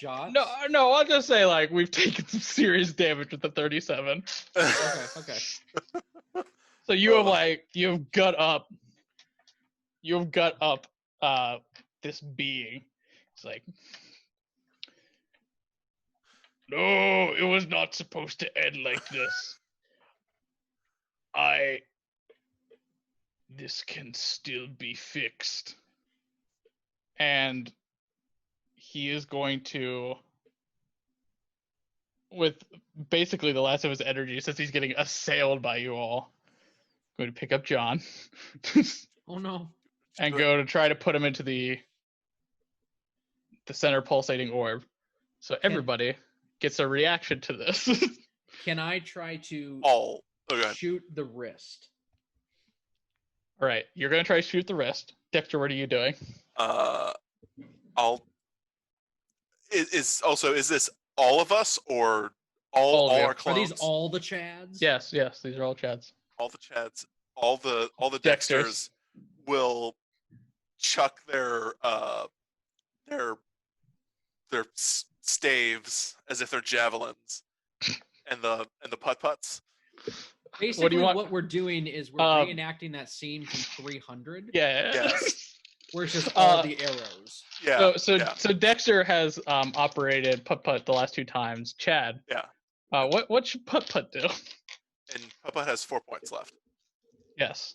shots? No, I'll just say like we've taken some serious damage with the 37. Okay. So you've gut up this being. It's like, no, it was not supposed to end like this. This can still be fixed. And he is going to, with basically the last of his energy, since he's getting assailed by you all, going to pick up John. Oh no. And go to try to put him into the center pulsating orb. So everybody gets a reaction to this. Can I try to shoot the wrist? All right, you're gonna try to shoot the wrist. Dexter, what are you doing? Is this all of us or all of you. our clones? Are these all the Chads? Yes, these are all Chads. All the Chads, all the Dexters will chuck their staves as if they're javelins, and the putt putts. Basically, what we're doing is we're reenacting that scene from 300. Yeah. Yes. Where it's just all the arrows. Yeah. So Dexter has operated putt putt the last 2 times. Chad. Yeah. What should putt putt do? And putt putt has 4 points left. Yes.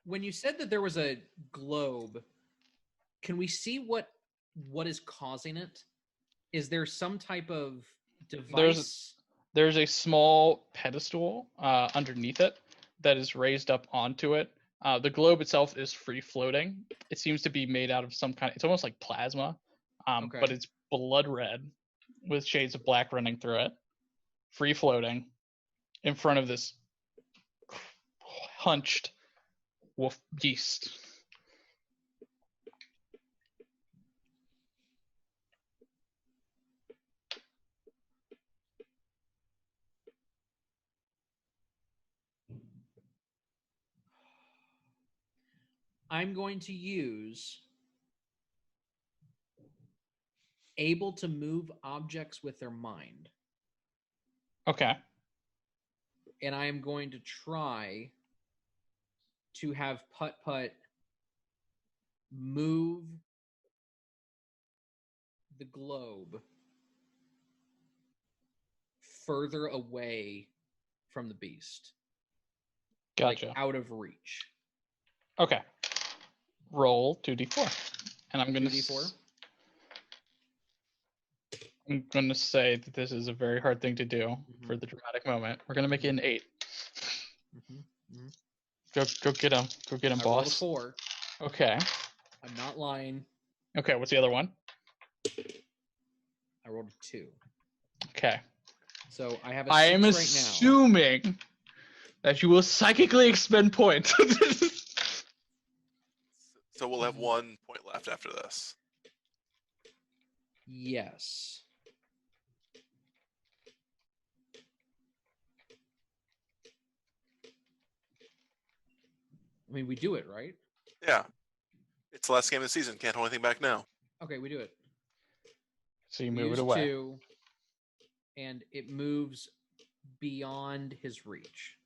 When you said that there was a globe, can we see what is causing it? Is there some type of device? There's a small pedestal underneath it that is raised up onto it. The globe itself is free floating. It seems to be made out of some kind. It's almost like plasma, but it's blood red with shades of black running through it. Free floating in front of this hunched wolf beast. I'm going to use able to move objects with their mind. Okay. And I am going to try to have Putt Putt move the globe further away from the beast. Gotcha. Like, out of reach. Okay. Roll 2d4. And I'm going to 2d4? I'm going to say that this is a very hard thing to do for the dramatic moment. We're going to make it an 8. Go get him. Go get him, I rolled a boss. 4. Okay. I'm not lying. Okay, what's the other one? I rolled a 2. Okay. So I have a 6 I am right now. assuming that you will psychically expend points. So we'll have 1 point left after this. Yes. I mean, we do it, right? Yeah. It's the last game of the season. Can't hold anything back now. Okay, we do it. So you We move use it away. 2, and it moves beyond his reach.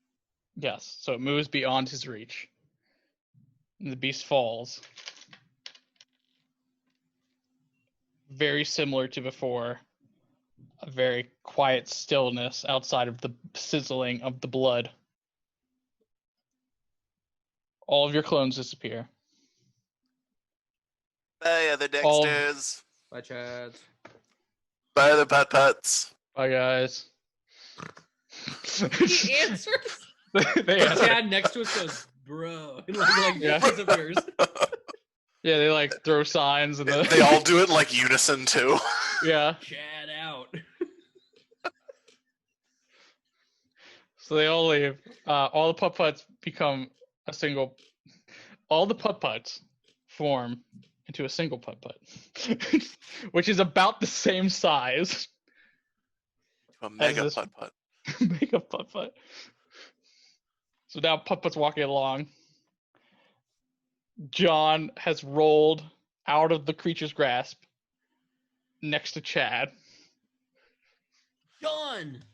Yes, so it moves beyond his reach. And the beast falls. Very similar to before. A very quiet stillness outside of the sizzling of the blood. All of your clones disappear. Bye, other All- Dexters. Bye, Chad. Bye, other Putt-Putts. Bye, guys. He answers. They answer. Chad next to us goes, bro. And like Yeah. disappears. Yeah, they like throw signs and They all do it in like unison too. yeah. Chad out. So they all leave. All the putt-putts become a single. All the putt-putts form into a single putt-putt, which is about the same size. A mega this- putt-putt. Mega putt-putt. So now putt-putt's walking along. John has rolled out of the creature's grasp next to Chad. John!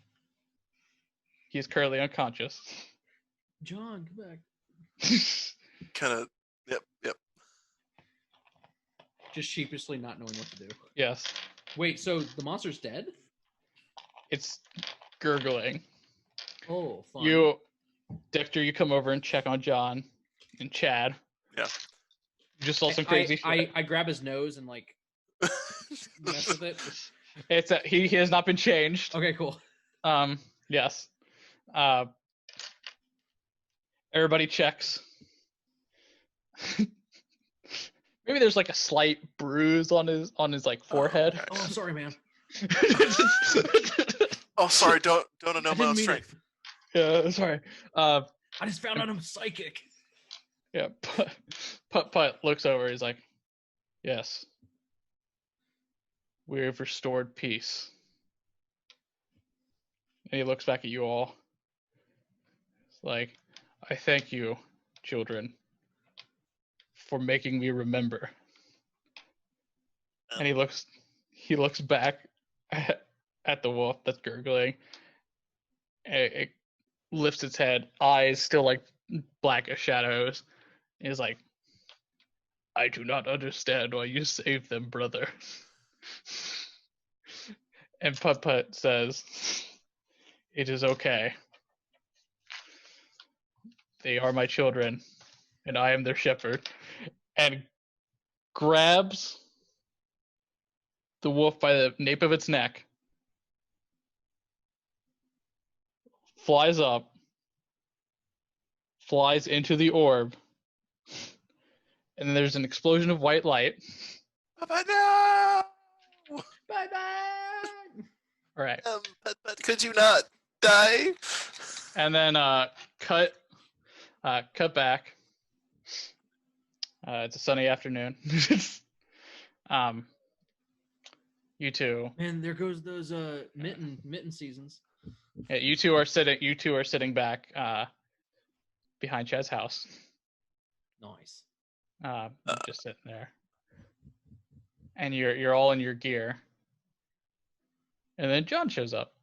He is currently unconscious. John, come back. Kind of. Yep. Just sheepishly not knowing what to do. Yes. Wait, so the monster's dead? It's gurgling. Oh, fun. You, Dexter, you come over and check on John and Chad. Yeah. You just saw some crazy shit. I grab his nose and like mess with it. It's he has not been changed. Okay, cool. Yes. Everybody checks. Maybe there's like a slight bruise on his like forehead. Oh, I'm sorry, man. Oh, sorry. Don't know my didn't own mean strength. Yeah, sorry. I just found out I'm psychic. Yeah, Putt looks over. He's like, "Yes, we have restored peace." And he looks back at you all. It's like, "I thank you, children, for making me remember." And he looks back at the wolf that's gurgling. It lifts its head, eyes still like black as shadows. And he's like, "I do not understand why you saved them, brother." And Putt says, "It is okay. They are my children, and I am their shepherd." And grabs the wolf by the nape of its neck, flies up, flies into the orb, and then there's an explosion of white light. Papa, no! Bye-bye! All right. Putt-Putt, could you not die? And then cut back. It's a sunny afternoon. You two. Man, there goes those mitten seasons. Yeah, you two are sitting back behind Chad's house. Nice. Just sitting there. And you're all in your gear. And then John shows up.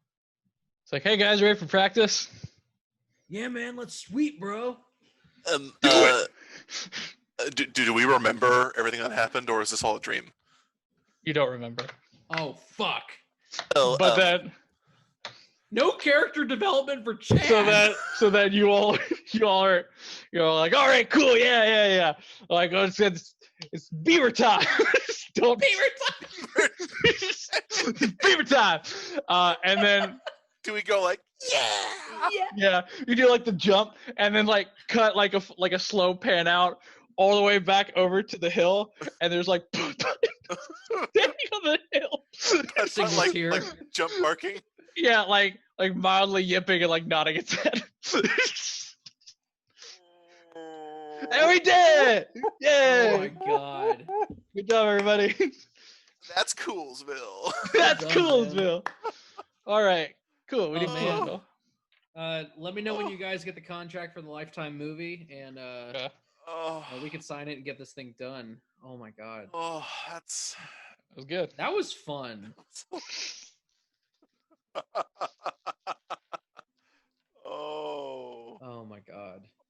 It's like, "Hey guys, ready for practice?" Yeah, man, let's sweep, bro. Do we remember everything that happened, or is this all a dream? You don't remember. Oh, fuck. Oh, But then No character development for Chad. So that you all are like, all right, cool, yeah. Like, oh, it's beaver time. Don't Beaver time. it's beaver time. And then Do we go like, yeah, you do like the jump, and then like cut like a slow pan out all the way back over to the hill, and there's like standing on the hill. That's not Signal tier. like jump parking? Yeah, like mildly yipping and like nodding its head. And we did it! Yay! Oh my god. Good job, everybody. That's Coolsville. That's Well done, Coolsville. All right, cool. We did man. Coolsville. Let me know when you guys get the contract for the Lifetime movie, and we can sign it and get this thing done. Oh my god. Oh, That was good. That was fun. Oh. Oh my god.